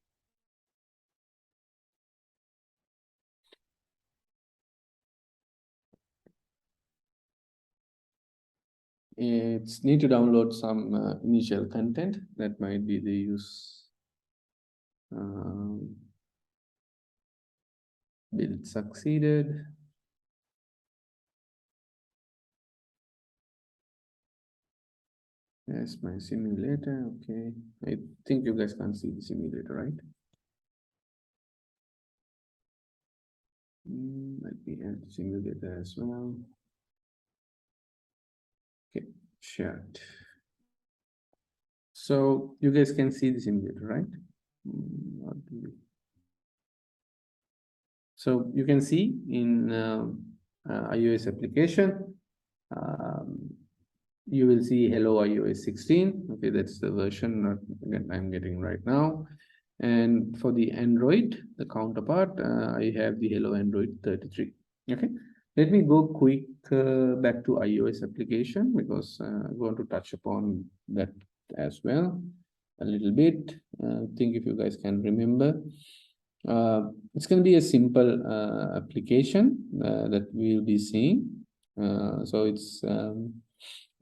It's need to download some initial content that might be the use. Build succeeded. Yes, my simulator. Okay, I think you guys can't see the simulator, right? Let me add the simulator as well. Okay, shared. So you guys can see the simulator, right? So you can see in iOS application, you will see hello iOS 16. Okay, that's the version that I'm getting right now. And for the Android, the counterpart, I have the hello Android 33. Okay, let me go quick back to iOS application because I want to touch upon that as well a little bit. I think if you guys can remember, it's going to be a simple application that we'll be seeing. So it's a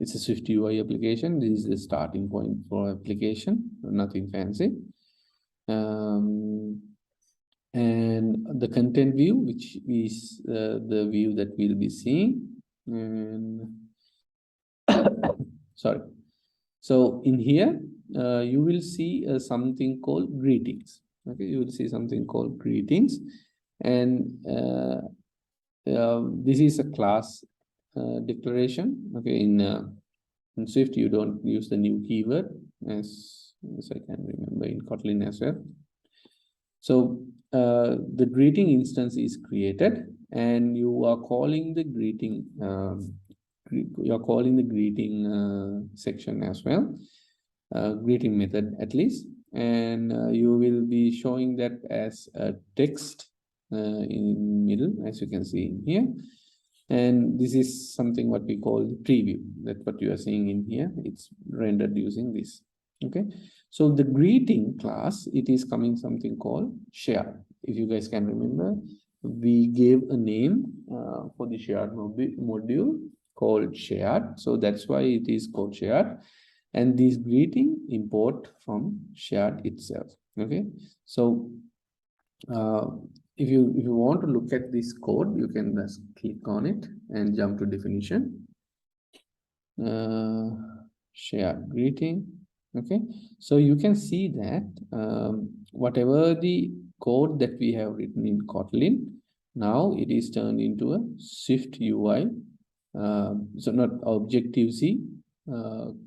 Swift UI application. This is the starting point for application, nothing fancy. And the content view, which is the view that we'll be seeing. And sorry. So in here, you will see something called greetings. Okay, you will see something called greetings, and this is a class declaration. Okay, in Swift, you don't use the new keyword as I can remember in Kotlin as well. So the greeting instance is created, and you are calling the greeting. You are calling the greeting section as well, greeting method at least, and you will be showing that as a text in middle, as you can see in here. And this is something what we call the preview. That what you are seeing in here, it's rendered using this. Okay, so the greeting class, it is coming something called share. If you guys can remember, we gave a name for the shared module called shared. So that's why it is called shared. And this greeting import from shared itself. Okay, so if you want to look at this code, you can just click on it and jump to definition. Shared greeting. Okay, so you can see that whatever the code that we have written in Kotlin, now it is turned into a Swift UI, so not Objective-C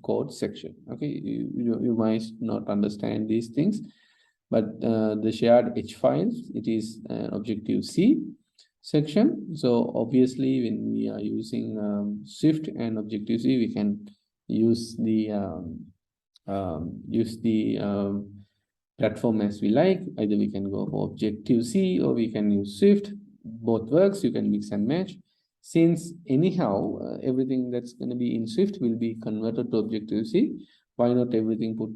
code section. Okay, you might not understand these things, but the shared H files, it is an Objective-C section. So obviously, when we are using Swift and Objective-C, we can use the platform as we like. Either we can go for Objective-C or we can use Swift. Both works. You can mix and match. Since anyhow, everything that's going to be in Swift will be converted to Objective-C, why not everything put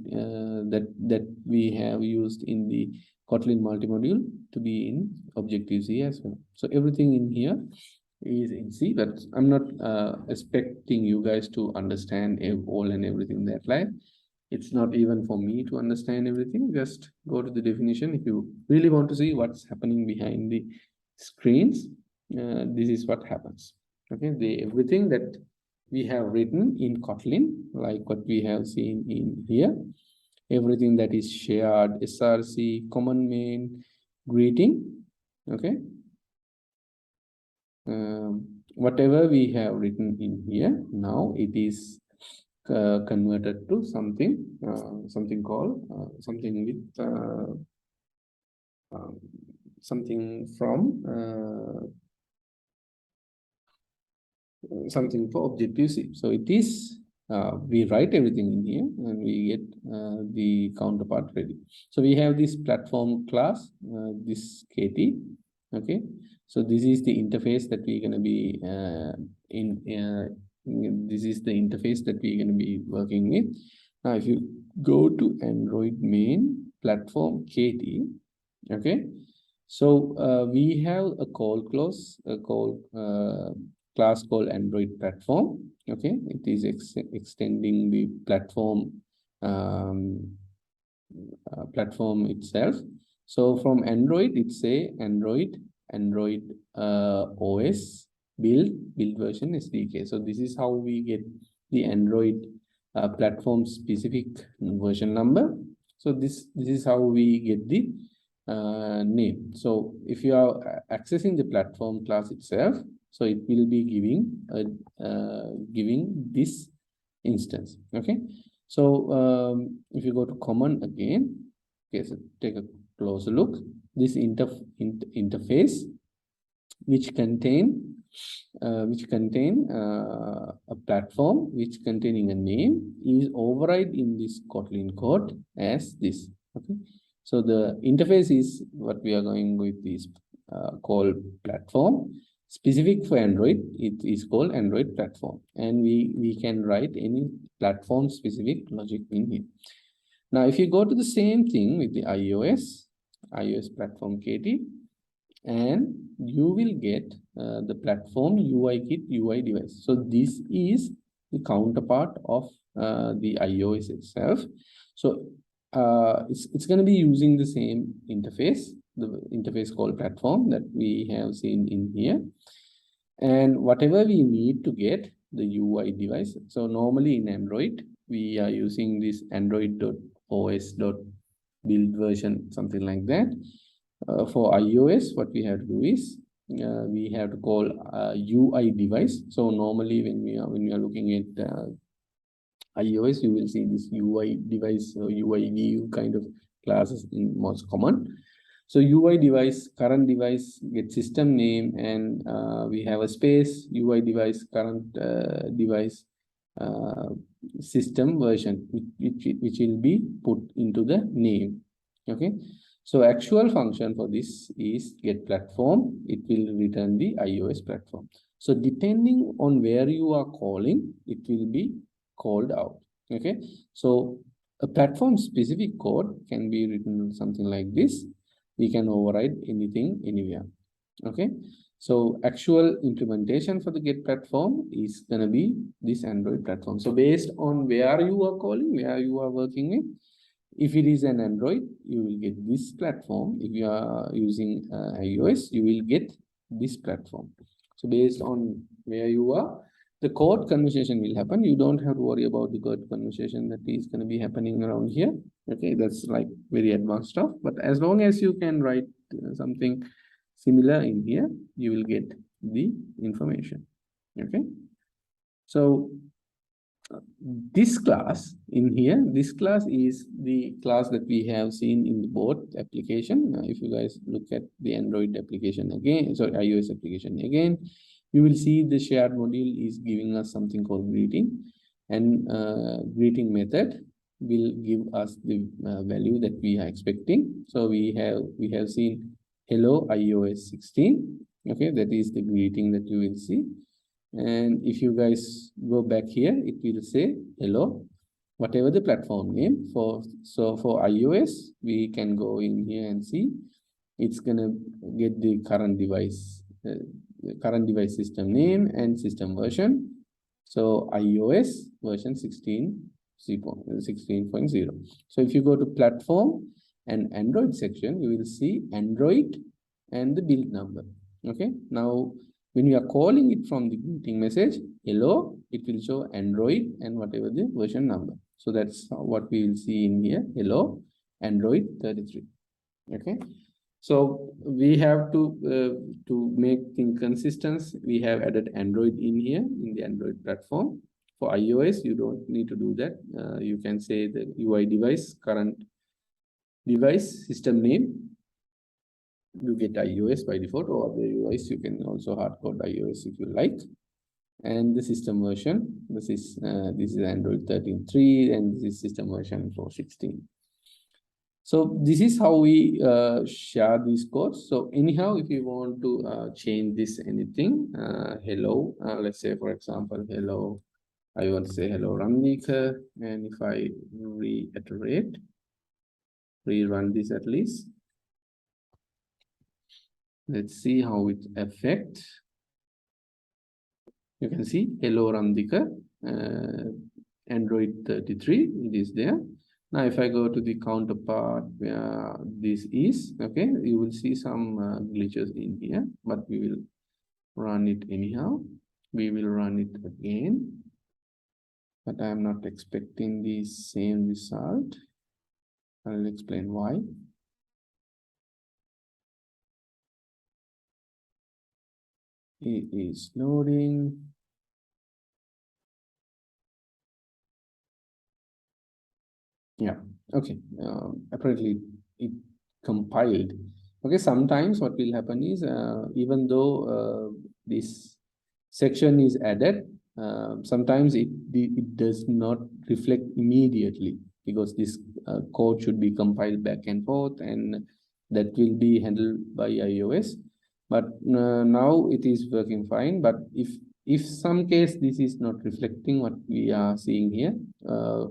that we have used in the Kotlin multi-module to be in Objective-C as well. So everything in here is in C, but I'm not expecting you guys to understand all and everything that like. It's not even for me to understand everything. Just go to the definition. If you really want to see what's happening behind the screens, this is what happens. Okay, everything that we have written in Kotlin, like what we have seen in here, everything that is shared, SRC, common main, greeting, okay, whatever we have written in here, now it is converted to something called something with something from something for Objective-C. So it is we write everything in here and we get the counterpart ready. So we have this platform class, this KT. Okay, so this is the interface that we're going to be this is the interface that we're going to be working with. Now, if you go to Android main platform KT, okay, so we have a class called Android platform. Okay, it is extending the platform platform itself. So from Android, it's a Android OS build version SDK. So this is how we get the Android platform specific version number. So this is how we get the name. So if you are accessing the platform class itself, so it will be giving this instance. Okay, so if you go to common again, okay, so take a closer look. This interface which contain a platform which containing a name is override in this Kotlin code as this. Okay, so the interface is what we are going with this called platform. Specific for Android, it is called Android platform, and we can write any platform specific logic in here. Now, if you go to the same thing with the iOS platform KT, and you will get the platform UI kit UI device. So this is the counterpart of the iOS itself. So it's going to be using the same interface, the interface called platform that we have seen in here. And whatever we need to get the UI device. So normally in Android, we are using this android.os.build version, something like that. For iOS, what we have to do is we have to call UI device. So normally when we are looking at iOS, you will see this UI device or UI view kind of classes in most common. So UI device, current device, get system name, and we have a space, UI device, current device, system version, which will be put into the name. Okay. So actual function for this is get platform. It will return the iOS platform. So depending on where you are calling, it will be called out. Okay. So a platform specific code can be written something like this. We can override anything anywhere. Okay. So actual implementation for the get platform is going to be this Android platform. So based on where you are calling, where you are working with, if it is an Android, you will get this platform. If you are using iOS, you will get this platform. So based on where you are, the code conversation will happen. You don't have to worry about the code conversation that is going to be happening around here. Okay, that's like very advanced stuff. But as long as you can write something similar in here, you will get the information. Okay, so this class in here, this class is the class that we have seen in the board application. If you guys look at the Android application again, sorry, iOS application again, you will see the shared module is giving us something called greeting, and greeting method will give us the value that we are expecting. So we have seen hello iOS 16. Okay, that is the greeting that you will see. And if you guys go back here, it will say hello, whatever the platform name for. So for iOS, we can go in here and see it's gonna get the current device system name and system version. So iOS version 16.0. So if you go to platform and Android section, you will see Android and the build number. Okay, now when we are calling it from the greeting message, hello, it will show Android and whatever the version number. So that's what we will see in here. Hello, Android 33. Okay. So we have to make things consistent. We have added Android in here in the Android platform. For iOS, you don't need to do that. You can say the UI device, current device, system name. You get iOS by default, or other UIs you can also hardcode iOS if you like. And the system version, this is Android 13.3, and this is system version 4.16. So this is how we share these codes. So anyhow, if you want to change this anything, hello, let's say for example, hello, I want to say hello Ramnika, and if I rerun this at least, let's see how it affects. You can see hello Ramdika, Android 33, it is there. Now, if I go to the counterpart where this is, okay, you will see some glitches in here, but we will run it anyhow. We will run it again, but I am not expecting the same result. I'll explain why. It is loading. Yeah, okay. Apparently it compiled. Okay, sometimes what will happen is even though this section is added, sometimes it does not reflect immediately, because this code should be compiled back and forth, and that will be handled by iOS. But now it is working fine. But if some case this is not reflecting what we are seeing here,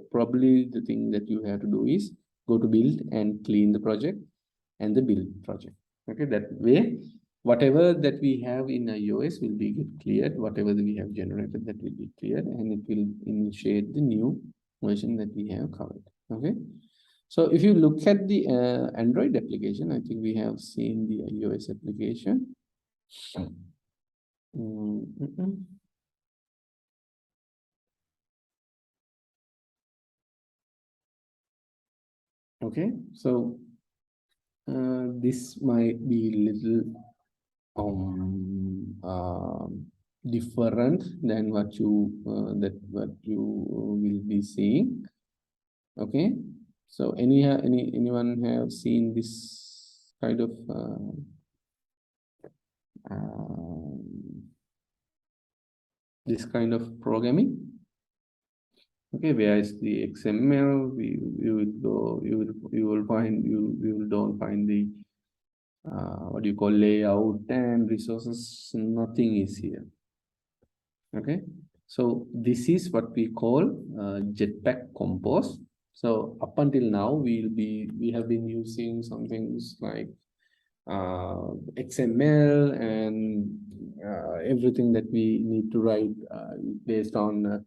probably the thing that you have to do is go to build and clean the project and the build project. Okay, that way whatever that we have in iOS will be get cleared, whatever that we have generated that will be cleared, and it will initiate the new version that we have covered. Okay, so if you look at the Android application, I think we have seen the iOS application. Okay, so this might be little different than what you will be seeing. Okay, so anyone have seen this kind of this kind of programming. Okay, where is the XML? You will go, you will find, you will don't find the what do you call layout and resources. Nothing is here. Okay, so this is what we call Jetpack Compose. So up until now, we have been using some things like XML and everything that we need to write based on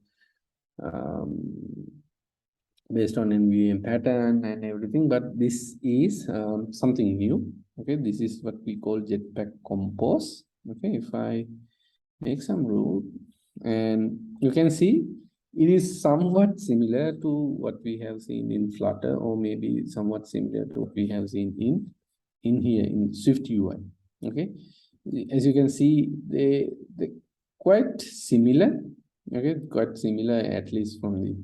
NVM pattern and everything, but this is something new. Okay, this is what we call Jetpack Compose. Okay, if I make some root, and you can see it is somewhat similar to what we have seen in Flutter, or maybe somewhat similar to what we have seen in here in Swift UI. Okay, as you can see, they quite similar. Okay, quite similar, at least from the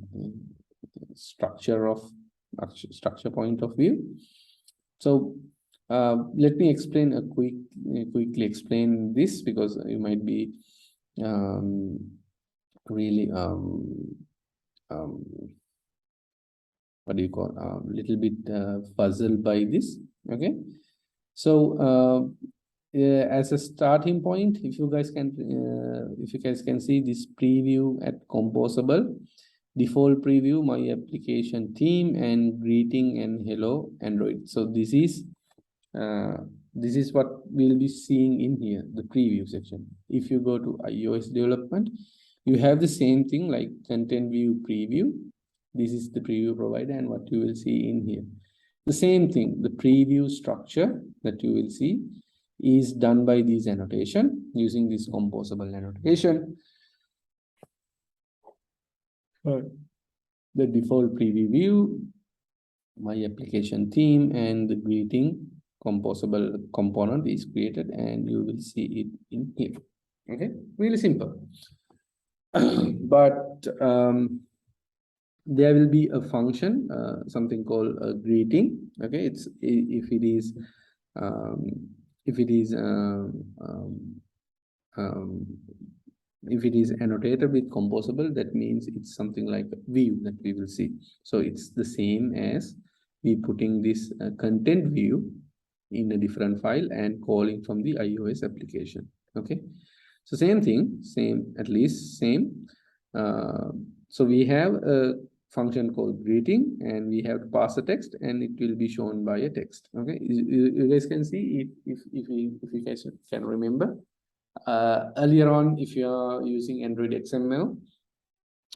structure point of view. So let me explain quickly explain this, because you might be really what do you call little bit puzzled by this. Okay, so as a starting point, if you guys can see this preview at composable, default preview, my application theme, and greeting and hello Android. So this is what we'll be seeing in here, the preview section. If you go to iOS development, you have the same thing like content view preview. This is the preview provider, and what you will see in here, the same thing, the preview structure that you will see is done by this annotation, using this composable annotation. The default preview view, my application theme, and the greeting composable component is created, and you will see it in here. Okay, really simple. But there will be a function, something called a greeting. Okay, it's if it is annotated with composable, that means it's something like a view that we will see. So it's the same as we putting this content view in a different file and calling from the iOS application. Okay, so same thing, at least same. So we have a function called greeting, and we have to pass a text, and it will be shown by a text. Okay, you guys can see if you guys can remember earlier on, if you are using Android XML,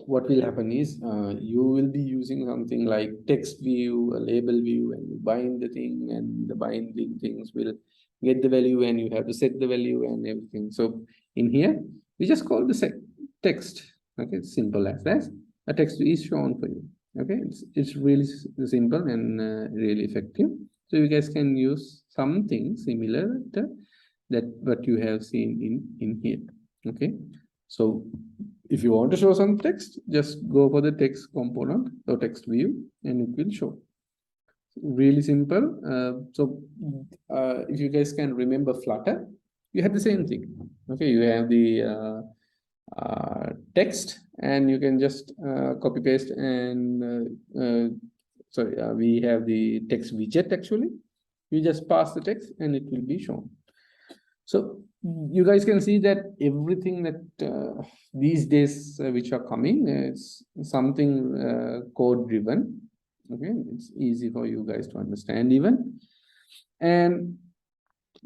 what will happen is you will be using something like text view, a label view, and you bind the thing, and the binding things will get the value, and you have to set the value and everything. So in here, we just call the set text. Okay, it's simple as that. A text is shown for you. Okay, it's really simple and really effective. So you guys can use something similar to that what you have seen in here. Okay, so if you want to show some text, just go for the text component or text view, and it will show. Really simple. So if you guys can remember Flutter, you have the same thing. Okay, you have the text, and you can just copy paste, and we have the text widget. Actually, you just pass the text, and it will be shown. So you guys can see that everything that these days which are coming is something code driven. Okay, it's easy for you guys to understand even, and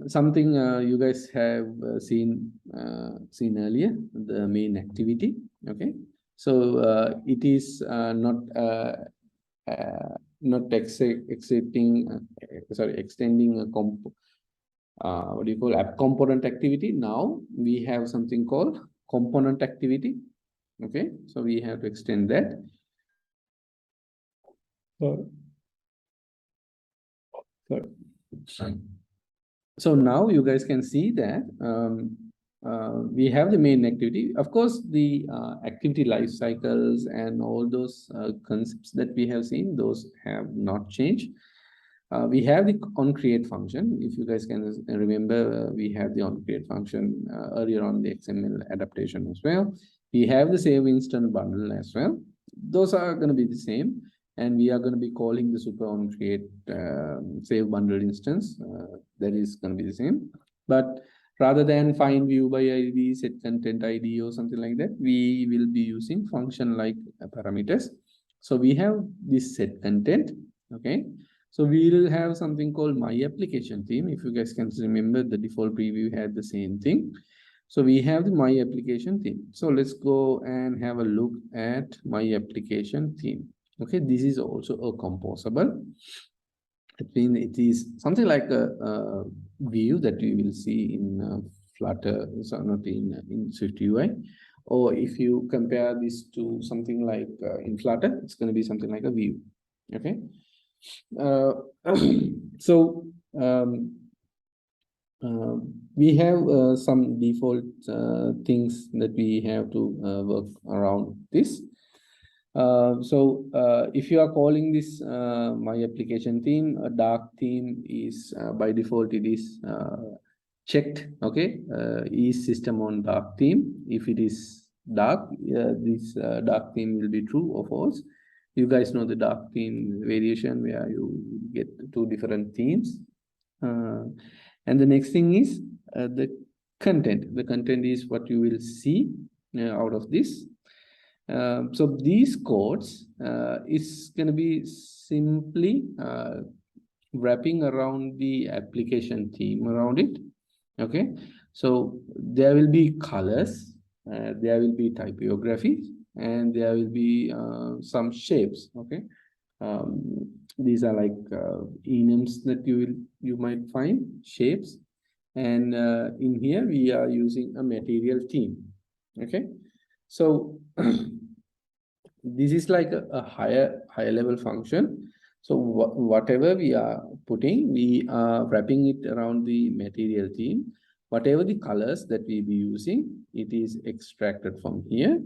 something you guys have seen earlier, the main activity. Okay, so it is not extending a what do you call app component activity. Now we have something called component activity. Okay, so we have to extend that. So now you guys can see that we have the main activity. Of course, the activity life cycles and all those concepts that we have seen, those have not changed. We have the onCreate function. If you guys can remember, we have the onCreate function earlier on the XML adaptation as well. We have the save instant bundle as well. Those are going to be the same. And we are going to be calling the super onCreate save bundle instance. That is going to be the same. But rather than find view by ID, set content ID or something like that, we will be using function like parameters. So we have this set content. Okay. So we will have something called my application theme. If you guys can remember, the default preview had the same thing. So we have the my application theme. So let's go and have a look at my application theme. Okay, this is also a composable. It is something like a view that we will see in Flutter, so not in Swift UI. Or if you compare this to something like in Flutter, it's going to be something like a view. Okay. So we have some default things that we have to work around this. If you are calling this my application theme, a dark theme is by default it is checked. Okay, is system on dark theme? If it is dark, this dark theme will be true or false. You guys know the dark theme variation where you get two different themes. And the next thing is the content. The content is what you will see out of this. So these codes is going to be simply wrapping around the application theme around it. Okay, so there will be colors, there will be typography, and there will be some shapes. Okay, these are like enums that you might find shapes, and in here we are using a material theme. Okay, so this is like a higher level function. So whatever we are putting, we are wrapping it around the material theme. Whatever the colors that we be using, it is extracted from here.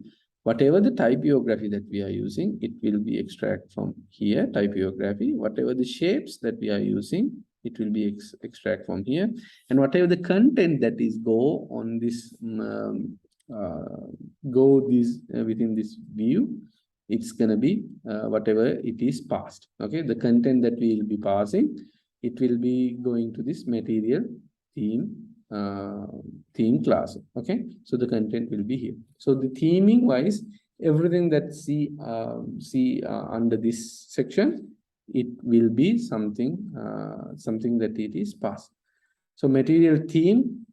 Whatever the typography that we are using, it will be extracted from here, typography. Whatever the shapes that we are using, it will be extracted from here. And whatever the content that is go on this, within this view, it's going to be whatever it is passed. Okay, the content that we will be passing, it will be going to this material theme class. Okay, so the content will be here. So the theming wise, everything that see under this section, it will be something that it is passed. So material theme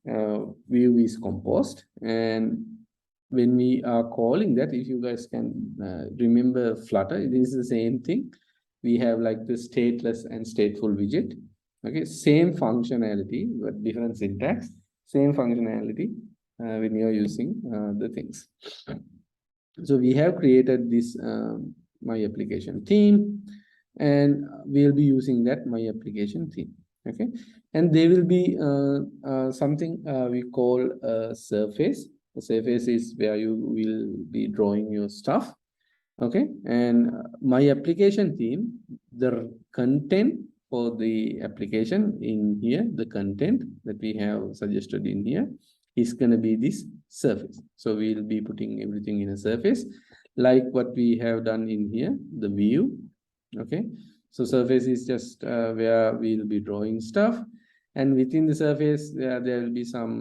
view is composed, and when we are calling that, if you guys can remember Flutter, it is the same thing. We have like the stateless and stateful widget. Okay, same functionality, but different syntax, same functionality when you are using the things. So we have created this my application theme, and we'll be using that my application theme. Okay, and there will be something we call a surface. The surface is where you will be drawing your stuff. Okay, and my application theme, the content for the application in here, the content that we have suggested in here is going to be this surface. So we'll be putting everything in a surface like what we have done in here, the view. Okay, so surface is just where we'll be drawing stuff, and within the surface there will be some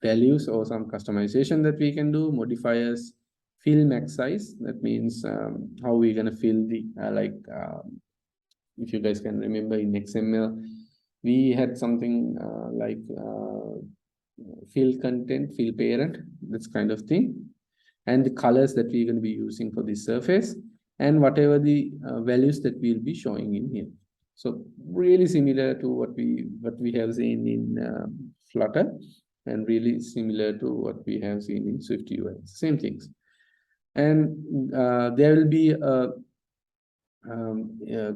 values or some customization that we can do. Modifiers, fill max size, that means how we're going to fill the if you guys can remember in XML, we had something like fill content, fill parent, this kind of thing, and the colors that we're going to be using for this surface, and whatever the values that we'll be showing in here. So really similar to what we have seen in Flutter, and really similar to what we have seen in Swift UI. Same things. And there will be a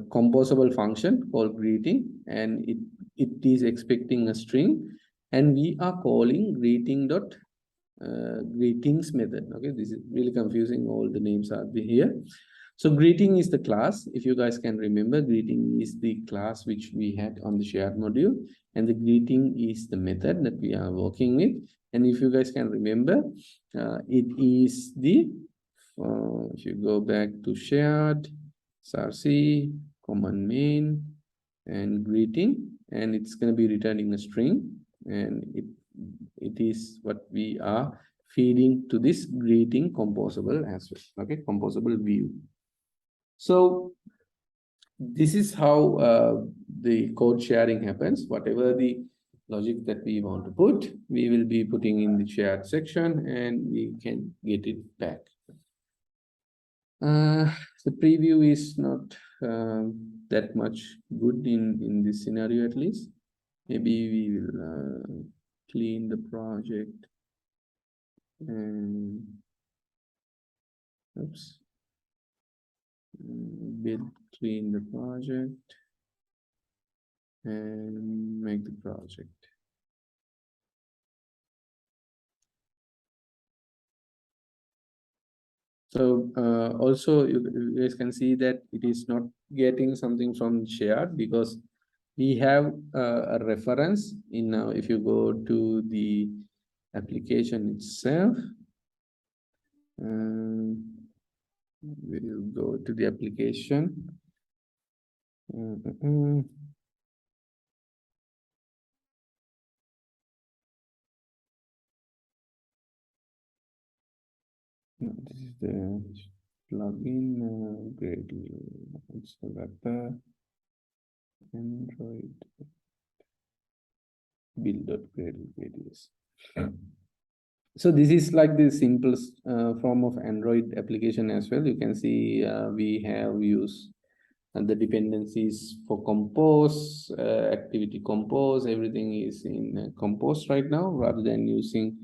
composable function called greeting, and it is expecting a string, and we are calling greeting dot greetings method. Okay, this is really confusing. All the names are here. So greeting is the class. If you guys can remember, greeting is the class which we had on the shared module, and the greeting is the method that we are working with. And if you guys can remember, it is the if you go back to shared, src, common main, and greeting, and it's going to be returning a string, and it is what we are feeding to this greeting composable as well. Okay, composable view. So this is how the code sharing happens. Whatever the logic that we want to put, we will be putting in the shared section, and we can get it back. The preview is not that much good in this scenario, at least. Maybe we will clean the project and oops, build, clean the project and make the project. So also you guys can see that it is not getting something from shared, because we have a reference in if you go to the application itself, we'll go to the application. No, this is the plugin Gradle. It's the web Android build.gradle. So this is like the simplest form of Android application as well. You can see we have used the dependencies for compose, activity compose, everything is in compose right now, rather than using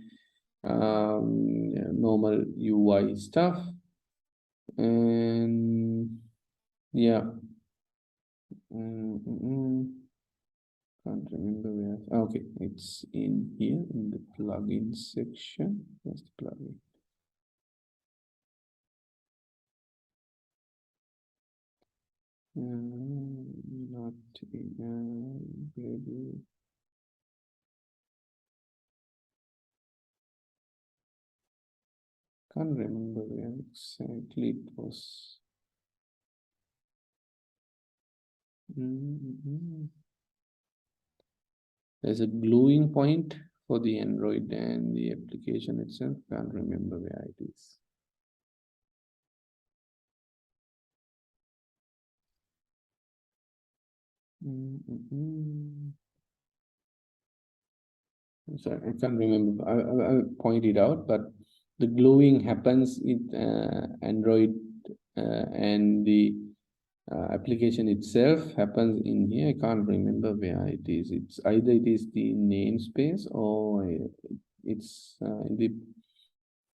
normal UI stuff. And yeah, can't remember where. Okay, it's in here in the plugin section. Where's the plugin? Not in can't remember where exactly it was. There's a gluing point for the Android and the application itself. Can't remember where it is. Sorry, I can't remember. I'll point it out, but the gluing happens in Android and the application itself happens in here. I can't remember where it is. It's either it is the namespace or it's in the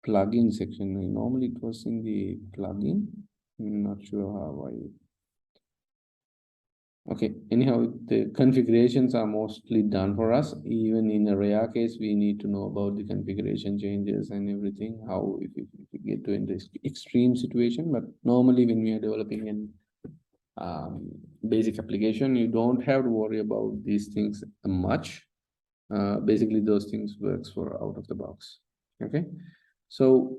plugin section. Normally it was in the plugin. I'm not sure how I. Okay, anyhow, the configurations are mostly done for us. Even in a rare case, we need to know about the configuration changes and everything, how if we get to in this extreme situation. But normally when we are developing an basic application, you don't have to worry about these things much. Basically, those things works for out of the box. Okay, so